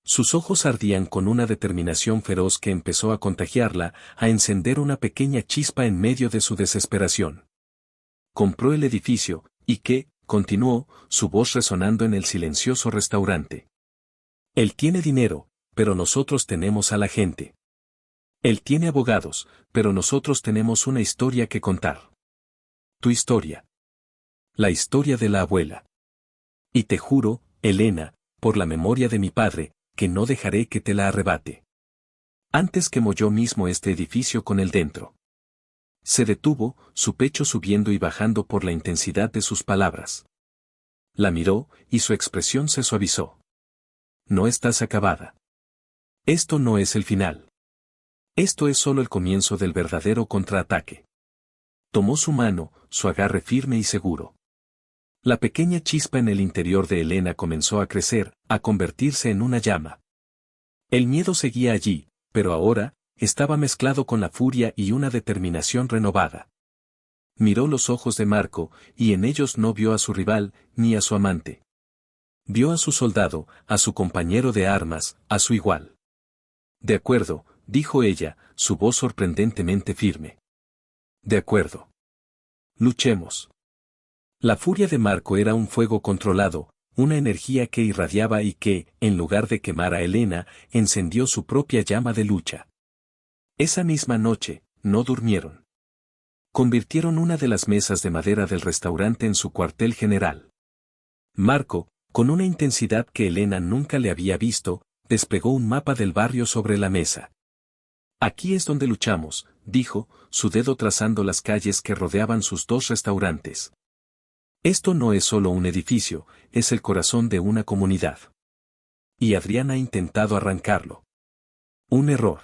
Sus ojos ardían con una determinación feroz que empezó a contagiarla, a encender una pequeña chispa en medio de su desesperación. Compró el edificio, y ¿qué? Continuó, su voz resonando en el silencioso restaurante. Él tiene dinero, pero nosotros tenemos a la gente. Él tiene abogados, pero nosotros tenemos una historia que contar. Tu historia. La historia de la abuela. Y te juro, Elena, por la memoria de mi padre, que no dejaré que te la arrebate. Antes quemo yo mismo este edificio con él dentro. Se detuvo, su pecho subiendo y bajando por la intensidad de sus palabras. La miró, y su expresión se suavizó. No estás acabada. Esto no es el final. Esto es solo el comienzo del verdadero contraataque. Tomó su mano, su agarre firme y seguro. La pequeña chispa en el interior de Elena comenzó a crecer, a convertirse en una llama. El miedo seguía allí, pero ahora, estaba mezclado con la furia y una determinación renovada. Miró los ojos de Marco, y en ellos no vio a su rival, ni a su amante. Vio a su soldado, a su compañero de armas, a su igual. De acuerdo, dijo ella, su voz sorprendentemente firme. De acuerdo. Luchemos. La furia de Marco era un fuego controlado, una energía que irradiaba y que, en lugar de quemar a Elena, encendió su propia llama de lucha. Esa misma noche, no durmieron. Convirtieron una de las mesas de madera del restaurante en su cuartel general. Marco, con una intensidad que Elena nunca le había visto, desplegó un mapa del barrio sobre la mesa. Aquí es donde luchamos, dijo, su dedo trazando las calles que rodeaban sus dos restaurantes. Esto no es solo un edificio, es el corazón de una comunidad. Y Adrián ha intentado arrancarlo. Un error.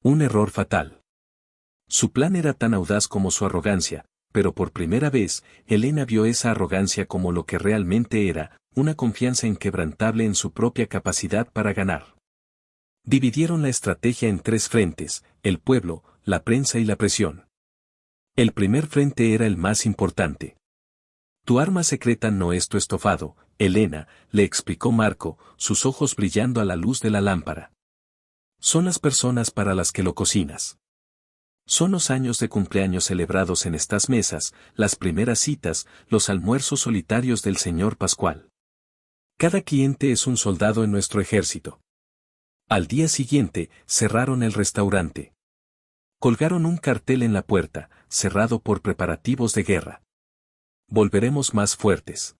Un error fatal. Su plan era tan audaz como su arrogancia, pero por primera vez, Elena vio esa arrogancia como lo que realmente era, una confianza inquebrantable en su propia capacidad para ganar. Dividieron la estrategia en tres frentes, el pueblo, la prensa y la presión. El primer frente era el más importante. Tu arma secreta no es tu estofado, Elena, le explicó Marco, sus ojos brillando a la luz de la lámpara. Son las personas para las que lo cocinas. Son los años de cumpleaños celebrados en estas mesas, las primeras citas, los almuerzos solitarios del señor Pascual. Cada cliente es un soldado en nuestro ejército. Al día siguiente, cerraron el restaurante. Colgaron un cartel en la puerta, cerrado por preparativos de guerra. Volveremos más fuertes.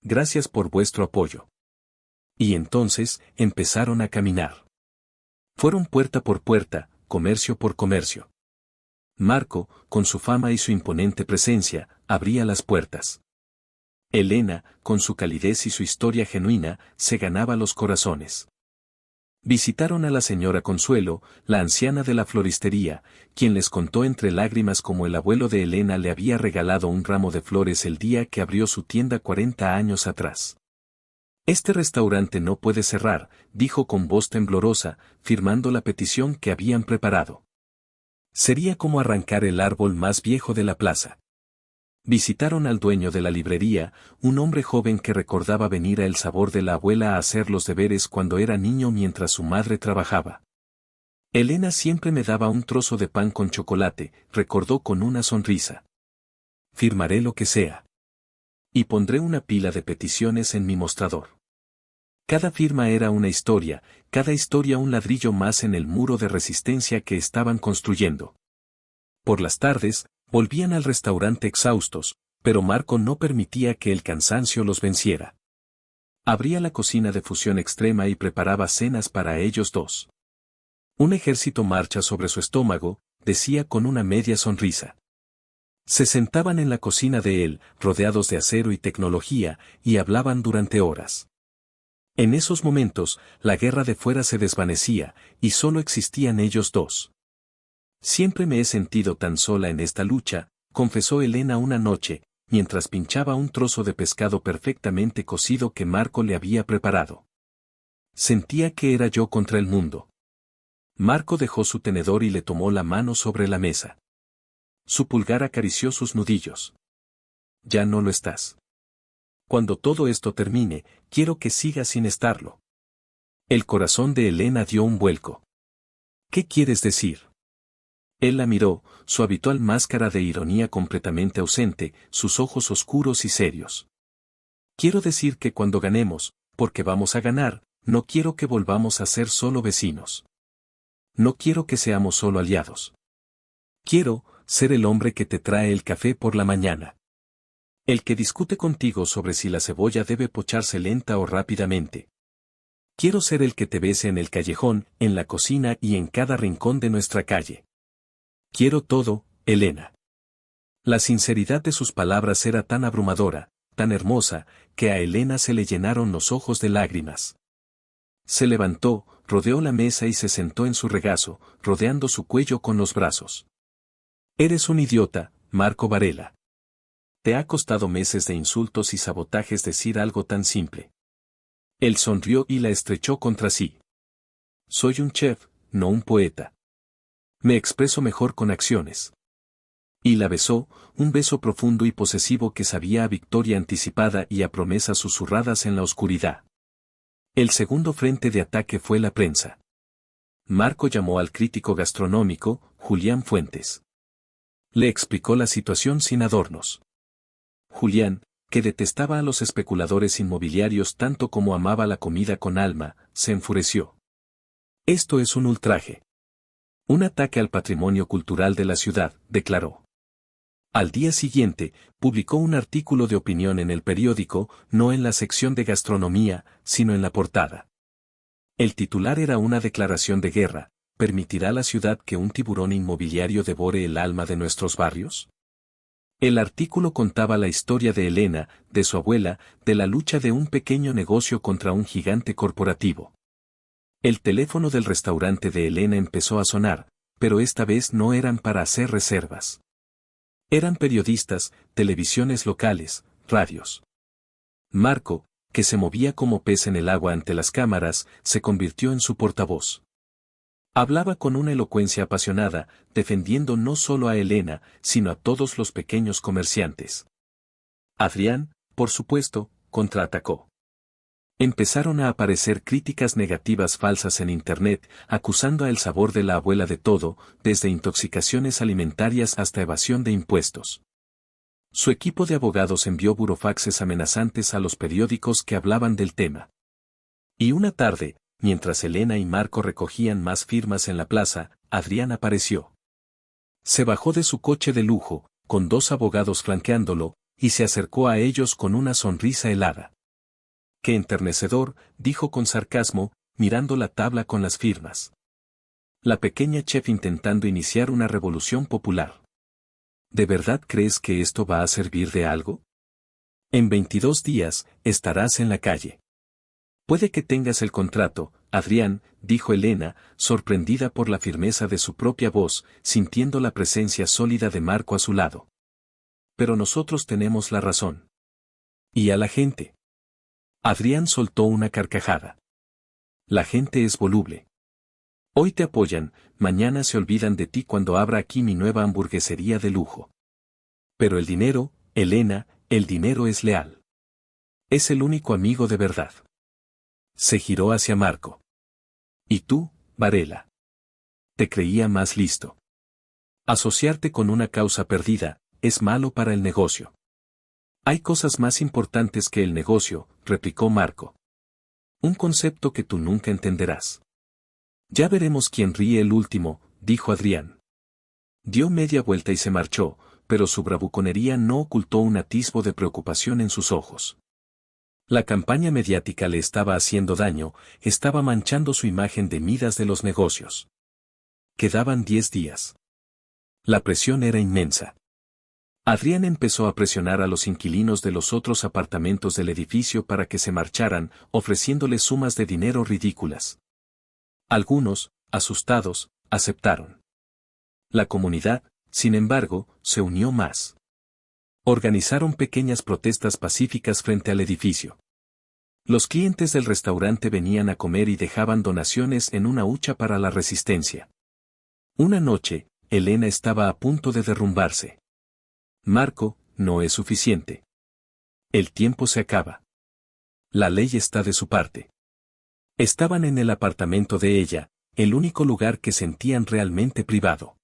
Gracias por vuestro apoyo. Y entonces, empezaron a caminar. Fueron puerta por puerta, comercio por comercio. Marco, con su fama y su imponente presencia, abría las puertas. Elena, con su calidez y su historia genuina, se ganaba los corazones. Visitaron a la señora Consuelo, la anciana de la floristería, quien les contó entre lágrimas cómo el abuelo de Elena le había regalado un ramo de flores el día que abrió su tienda 40 años atrás. Este restaurante no puede cerrar, dijo con voz temblorosa, firmando la petición que habían preparado. Sería como arrancar el árbol más viejo de la plaza. Visitaron al dueño de la librería, un hombre joven que recordaba venir a El Sabor de la abuela a hacer los deberes cuando era niño mientras su madre trabajaba. Elena siempre me daba un trozo de pan con chocolate, recordó con una sonrisa. Firmaré lo que sea. Y pondré una pila de peticiones en mi mostrador. Cada firma era una historia, cada historia un ladrillo más en el muro de resistencia que estaban construyendo. Por las tardes, volvían al restaurante exhaustos, pero Marco no permitía que el cansancio los venciera. Abría la cocina de fusión extrema y preparaba cenas para ellos dos. Un ejército marcha sobre su estómago, decía con una media sonrisa. Se sentaban en la cocina de él, rodeados de acero y tecnología, y hablaban durante horas. En esos momentos, la guerra de fuera se desvanecía, y solo existían ellos dos. Siempre me he sentido tan sola en esta lucha, confesó Elena una noche, mientras pinchaba un trozo de pescado perfectamente cocido que Marco le había preparado. Sentía que era yo contra el mundo. Marco dejó su tenedor y le tomó la mano sobre la mesa. Su pulgar acarició sus nudillos. Ya no lo estás. Cuando todo esto termine, quiero que sigas sin estarlo. El corazón de Elena dio un vuelco. ¿Qué quieres decir? Él la miró, su habitual máscara de ironía completamente ausente, sus ojos oscuros y serios. Quiero decir que cuando ganemos, porque vamos a ganar, no quiero que volvamos a ser solo vecinos. No quiero que seamos solo aliados. Quiero ser el hombre que te trae el café por la mañana. El que discute contigo sobre si la cebolla debe pocharse lenta o rápidamente. Quiero ser el que te bese en el callejón, en la cocina y en cada rincón de nuestra calle. Quiero todo, Elena. La sinceridad de sus palabras era tan abrumadora, tan hermosa, que a Elena se le llenaron los ojos de lágrimas. Se levantó, rodeó la mesa y se sentó en su regazo, rodeando su cuello con los brazos. Eres un idiota, Marco Varela. Te ha costado meses de insultos y sabotajes decir algo tan simple. Él sonrió y la estrechó contra sí. Soy un chef, no un poeta. Me expreso mejor con acciones. Y la besó, un beso profundo y posesivo que sabía a victoria anticipada y a promesas susurradas en la oscuridad. El segundo frente de ataque fue la prensa. Marco llamó al crítico gastronómico, Julián Fuentes. Le explicó la situación sin adornos. Julián, que detestaba a los especuladores inmobiliarios tanto como amaba la comida con alma, se enfureció. Esto es un ultraje. Un ataque al patrimonio cultural de la ciudad, declaró. Al día siguiente, publicó un artículo de opinión en el periódico, no en la sección de gastronomía, sino en la portada. El titular era una declaración de guerra. ¿Permitirá la ciudad que un tiburón inmobiliario devore el alma de nuestros barrios? El artículo contaba la historia de Elena, de su abuela, de la lucha de un pequeño negocio contra un gigante corporativo. El teléfono del restaurante de Elena empezó a sonar, pero esta vez no eran para hacer reservas. Eran periodistas, televisiones locales, radios. Marco, que se movía como pez en el agua ante las cámaras, se convirtió en su portavoz. Hablaba con una elocuencia apasionada, defendiendo no solo a Elena, sino a todos los pequeños comerciantes. Adrián, por supuesto, contraatacó. Empezaron a aparecer críticas negativas falsas en Internet, acusando a El Sabor de la Abuela de todo, desde intoxicaciones alimentarias hasta evasión de impuestos. Su equipo de abogados envió burofaxes amenazantes a los periódicos que hablaban del tema. Y una tarde, mientras Elena y Marco recogían más firmas en la plaza, Adrián apareció. Se bajó de su coche de lujo, con 2 abogados flanqueándolo, y se acercó a ellos con una sonrisa helada. «Qué enternecedor», dijo con sarcasmo, mirando la tabla con las firmas. La pequeña chef intentando iniciar una revolución popular. ¿De verdad crees que esto va a servir de algo? En 22 días, estarás en la calle. Puede que tengas el contrato, Adrián, dijo Elena, sorprendida por la firmeza de su propia voz, sintiendo la presencia sólida de Marco a su lado. Pero nosotros tenemos la razón. ¿Y a la gente? Adrián soltó una carcajada. La gente es voluble. Hoy te apoyan, mañana se olvidan de ti cuando abra aquí mi nueva hamburguesería de lujo. Pero el dinero, Elena, el dinero es leal. Es el único amigo de verdad. Se giró hacia Marco. ¿Y tú, Varela? Te creía más listo. Asociarte con una causa perdida es malo para el negocio. Hay cosas más importantes que el negocio, replicó Marco. Un concepto que tú nunca entenderás. Ya veremos quién ríe el último, dijo Adrián. Dio media vuelta y se marchó, pero su bravuconería no ocultó un atisbo de preocupación en sus ojos. La campaña mediática le estaba haciendo daño, estaba manchando su imagen de Midas de los negocios. Quedaban 10 días. La presión era inmensa. Adrián empezó a presionar a los inquilinos de los otros apartamentos del edificio para que se marcharan, ofreciéndoles sumas de dinero ridículas. Algunos, asustados, aceptaron. La comunidad, sin embargo, se unió más. Organizaron pequeñas protestas pacíficas frente al edificio. Los clientes del restaurante venían a comer y dejaban donaciones en una hucha para la resistencia. Una noche, Elena estaba a punto de derrumbarse. Marco, no es suficiente. El tiempo se acaba. La ley está de su parte. Estaban en el apartamento de ella, el único lugar que sentían realmente privado.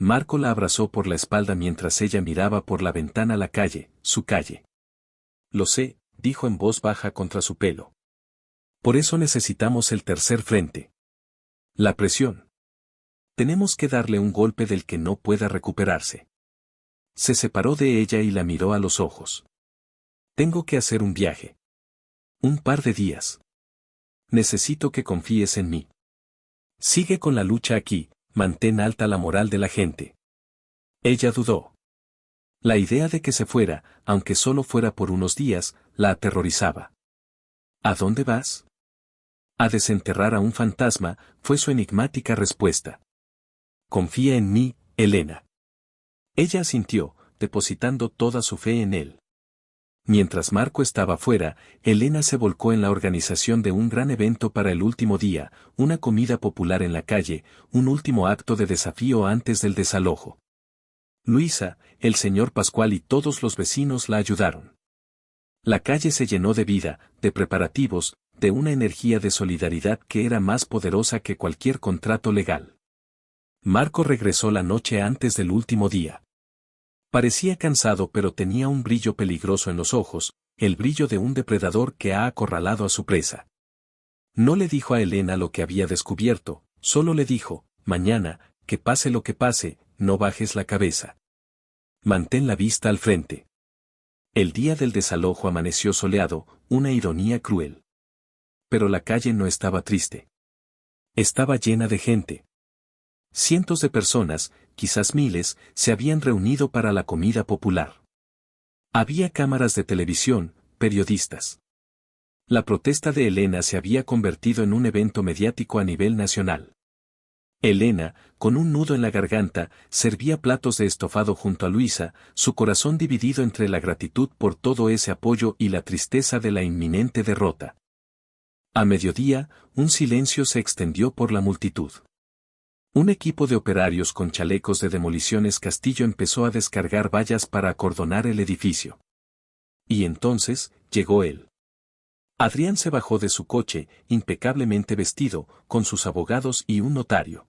Marco la abrazó por la espalda mientras ella miraba por la ventana la calle, su calle. Lo sé, dijo en voz baja contra su pelo. Por eso necesitamos el tercer frente. La presión. Tenemos que darle un golpe del que no pueda recuperarse. Se separó de ella y la miró a los ojos. Tengo que hacer un viaje. Un par de días. Necesito que confíes en mí. Sigue con la lucha aquí, mantén alta la moral de la gente. Ella dudó. La idea de que se fuera, aunque solo fuera por unos días, la aterrorizaba. ¿A dónde vas? A desenterrar a un fantasma, fue su enigmática respuesta. Confía en mí, Elena. Ella asintió, depositando toda su fe en él. Mientras Marco estaba fuera, Elena se volcó en la organización de un gran evento para el último día, una comida popular en la calle, un último acto de desafío antes del desalojo. Luisa, el señor Pascual y todos los vecinos la ayudaron. La calle se llenó de vida, de preparativos, de una energía de solidaridad que era más poderosa que cualquier contrato legal. Marco regresó la noche antes del último día. Parecía cansado pero tenía un brillo peligroso en los ojos, el brillo de un depredador que ha acorralado a su presa. No le dijo a Elena lo que había descubierto, solo le dijo, mañana, que pase lo que pase, no bajes la cabeza. Mantén la vista al frente. El día del desalojo amaneció soleado, una ironía cruel. Pero la calle no estaba triste. Estaba llena de gente. Cientos de personas, quizás miles, se habían reunido para la comida popular. Había cámaras de televisión, periodistas. La protesta de Elena se había convertido en un evento mediático a nivel nacional. Elena, con un nudo en la garganta, servía platos de estofado junto a Luisa, su corazón dividido entre la gratitud por todo ese apoyo y la tristeza de la inminente derrota. A mediodía, un silencio se extendió por la multitud. Un equipo de operarios con chalecos de demoliciones Castillo empezó a descargar vallas para acordonar el edificio. Y entonces, llegó él. Adrián se bajó de su coche, impecablemente vestido, con sus abogados y un notario.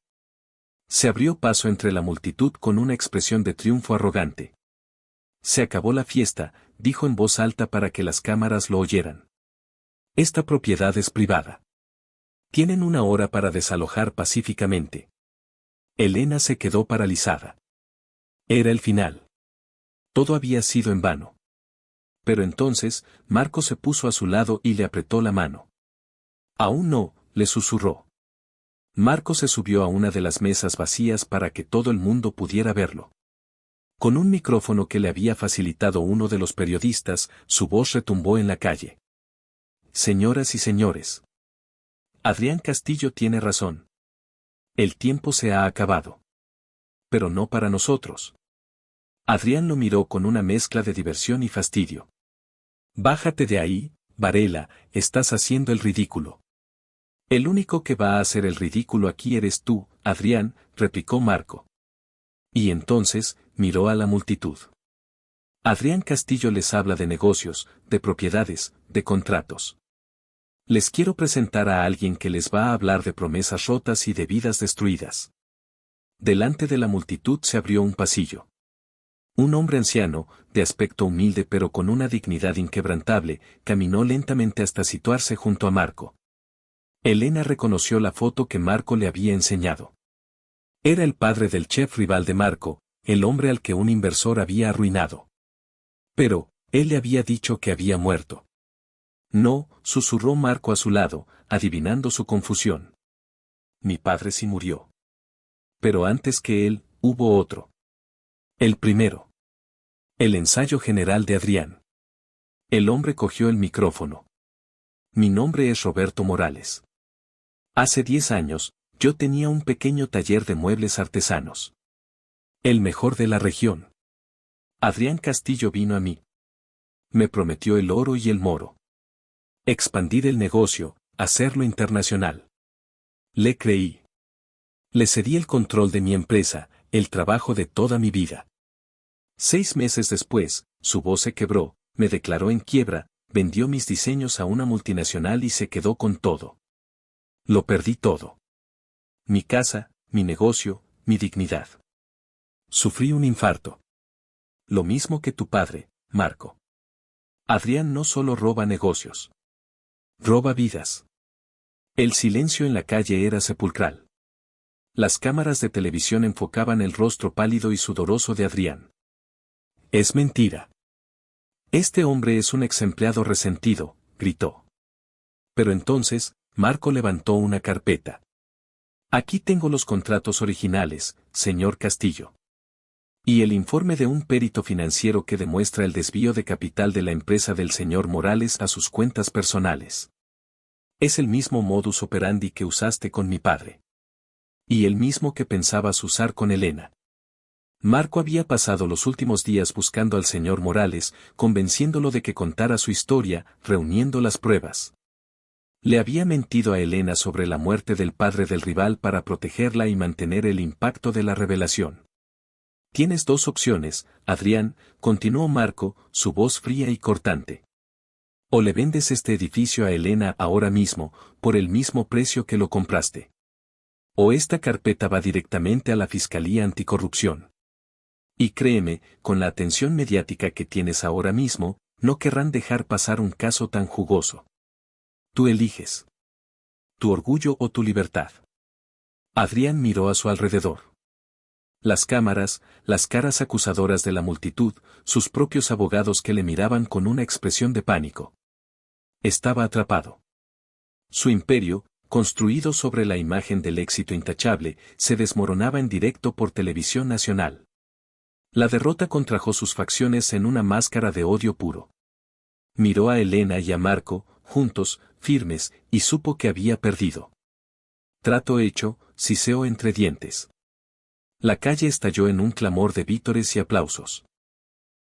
Se abrió paso entre la multitud con una expresión de triunfo arrogante. Se acabó la fiesta, dijo en voz alta para que las cámaras lo oyeran. Esta propiedad es privada. Tienen 1 hora para desalojar pacíficamente. Elena se quedó paralizada. Era el final. Todo había sido en vano. Pero entonces, Marco se puso a su lado y le apretó la mano. Aún no, le susurró. Marco se subió a una de las mesas vacías para que todo el mundo pudiera verlo. Con un micrófono que le había facilitado uno de los periodistas, su voz retumbó en la calle. Señoras y señores. Adrián Castillo tiene razón. El tiempo se ha acabado. Pero no para nosotros. Adrián lo miró con una mezcla de diversión y fastidio. Bájate de ahí, Varela, estás haciendo el ridículo. El único que va a hacer el ridículo aquí eres tú, Adrián, replicó Marco. Y entonces, miró a la multitud. Adrián Castillo les habla de negocios, de propiedades, de contratos. Les quiero presentar a alguien que les va a hablar de promesas rotas y de vidas destruidas. Delante de la multitud se abrió un pasillo. Un hombre anciano, de aspecto humilde pero con una dignidad inquebrantable, caminó lentamente hasta situarse junto a Marco. Elena reconoció la foto que Marco le había enseñado. Era el padre del chef rival de Marco, el hombre al que un inversor había arruinado. Pero, él le había dicho que había muerto. No, susurró Marco a su lado, adivinando su confusión. Mi padre sí murió. Pero antes que él, hubo otro. El primero. El ensayo general de Adrián. El hombre cogió el micrófono. Mi nombre es Roberto Morales. Hace 10 años, yo tenía un pequeño taller de muebles artesanos. El mejor de la región. Adrián Castillo vino a mí. Me prometió el oro y el moro. Expandir el negocio, hacerlo internacional. Le creí. Le cedí el control de mi empresa, el trabajo de toda mi vida. 6 meses después, su voz se quebró, me declaró en quiebra, vendió mis diseños a una multinacional y se quedó con todo. Lo perdí todo. Mi casa, mi negocio, mi dignidad. Sufrí un infarto. Lo mismo que tu padre, Marco. Adrián no solo roba negocios. Roba vidas. El silencio en la calle era sepulcral. Las cámaras de televisión enfocaban el rostro pálido y sudoroso de Adrián. Es mentira. Este hombre es un exempleado resentido, gritó. Pero entonces, Marco levantó una carpeta. Aquí tengo los contratos originales, señor Castillo. Y el informe de un perito financiero que demuestra el desvío de capital de la empresa del señor Morales a sus cuentas personales. Es el mismo modus operandi que usaste con mi padre. Y el mismo que pensabas usar con Elena. Marco había pasado los últimos días buscando al señor Morales, convenciéndolo de que contara su historia, reuniendo las pruebas. Le había mentido a Elena sobre la muerte del padre del rival para protegerla y mantener el impacto de la revelación. Tienes 2 opciones, Adrián, continuó Marco, su voz fría y cortante. O le vendes este edificio a Elena ahora mismo, por el mismo precio que lo compraste. O esta carpeta va directamente a la Fiscalía Anticorrupción. Y créeme, con la atención mediática que tienes ahora mismo, no querrán dejar pasar un caso tan jugoso. Tú eliges. Tu orgullo o tu libertad. Adrián miró a su alrededor. Las cámaras, las caras acusadoras de la multitud, sus propios abogados que le miraban con una expresión de pánico. Estaba atrapado. Su imperio, construido sobre la imagen del éxito intachable, se desmoronaba en directo por televisión nacional. La derrota contrajo sus facciones en una máscara de odio puro. Miró a Elena y a Marco, juntos, firmes, y supo que había perdido. Trato hecho, siseó entre dientes. La calle estalló en un clamor de vítores y aplausos.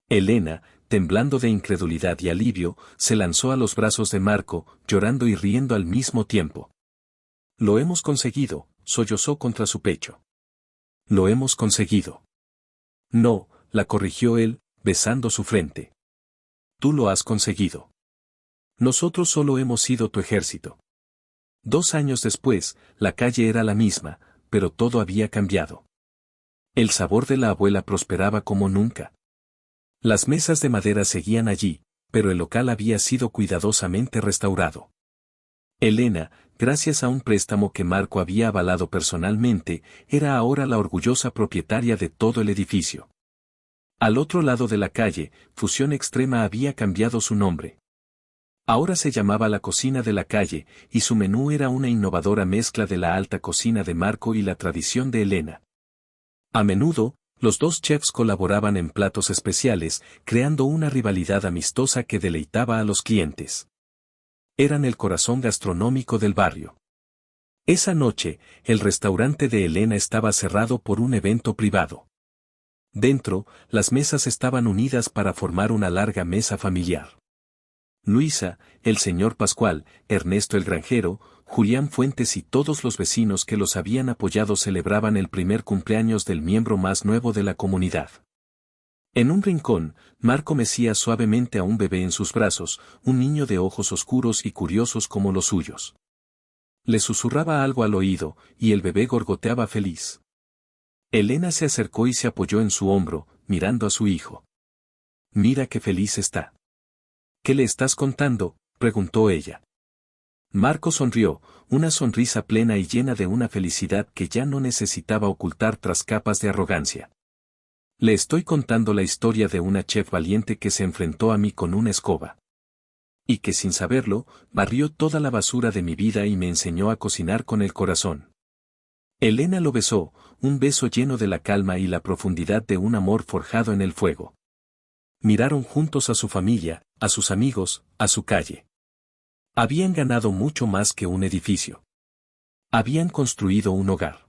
Elena, temblando de incredulidad y alivio, se lanzó a los brazos de Marco, llorando y riendo al mismo tiempo. Lo hemos conseguido, sollozó contra su pecho. Lo hemos conseguido. No, la corrigió él, besando su frente. Tú lo has conseguido. Nosotros solo hemos sido tu ejército. 2 años después, la calle era la misma, pero todo había cambiado. El sabor de la abuela prosperaba como nunca. Las mesas de madera seguían allí, pero el local había sido cuidadosamente restaurado. Elena, gracias a un préstamo que Marco había avalado personalmente, era ahora la orgullosa propietaria de todo el edificio. Al otro lado de la calle, Fusión Extrema había cambiado su nombre. Ahora se llamaba la Cocina de la Calle, y su menú era una innovadora mezcla de la alta cocina de Marco y la tradición de Elena. A menudo, los dos chefs colaboraban en platos especiales, creando una rivalidad amistosa que deleitaba a los clientes. Eran el corazón gastronómico del barrio. Esa noche, el restaurante de Elena estaba cerrado por un evento privado. Dentro, las mesas estaban unidas para formar una larga mesa familiar. Luisa, el señor Pascual, Ernesto el granjero, Julián Fuentes y todos los vecinos que los habían apoyado celebraban el primer cumpleaños del miembro más nuevo de la comunidad. En un rincón, Marco mecía suavemente a un bebé en sus brazos, un niño de ojos oscuros y curiosos como los suyos. Le susurraba algo al oído, y el bebé gorgoteaba feliz. Elena se acercó y se apoyó en su hombro, mirando a su hijo. «Mira qué feliz está». «¿Qué le estás contando?», preguntó ella. Marco sonrió, una sonrisa plena y llena de una felicidad que ya no necesitaba ocultar tras capas de arrogancia. «Le estoy contando la historia de una chef valiente que se enfrentó a mí con una escoba. Y que sin saberlo, barrió toda la basura de mi vida y me enseñó a cocinar con el corazón». Elena lo besó, un beso lleno de la calma y la profundidad de un amor forjado en el fuego. Miraron juntos a su familia, a sus amigos, a su calle. Habían ganado mucho más que un edificio. Habían construido un hogar.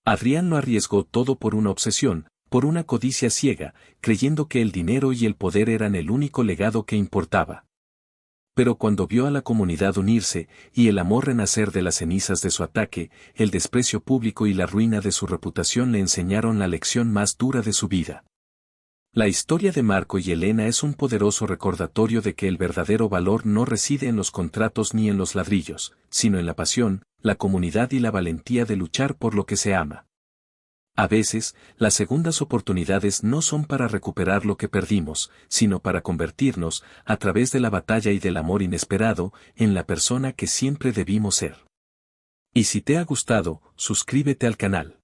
Adrián lo arriesgó todo por una obsesión, por una codicia ciega, creyendo que el dinero y el poder eran el único legado que importaba. Pero cuando vio a la comunidad unirse, y el amor renacer de las cenizas de su ataque, el desprecio público y la ruina de su reputación le enseñaron la lección más dura de su vida. La historia de Marco y Elena es un poderoso recordatorio de que el verdadero valor no reside en los contratos ni en los ladrillos, sino en la pasión, la comunidad y la valentía de luchar por lo que se ama. A veces, las segundas oportunidades no son para recuperar lo que perdimos, sino para convertirnos, a través de la batalla y del amor inesperado, en la persona que siempre debimos ser. Y si te ha gustado, suscríbete al canal.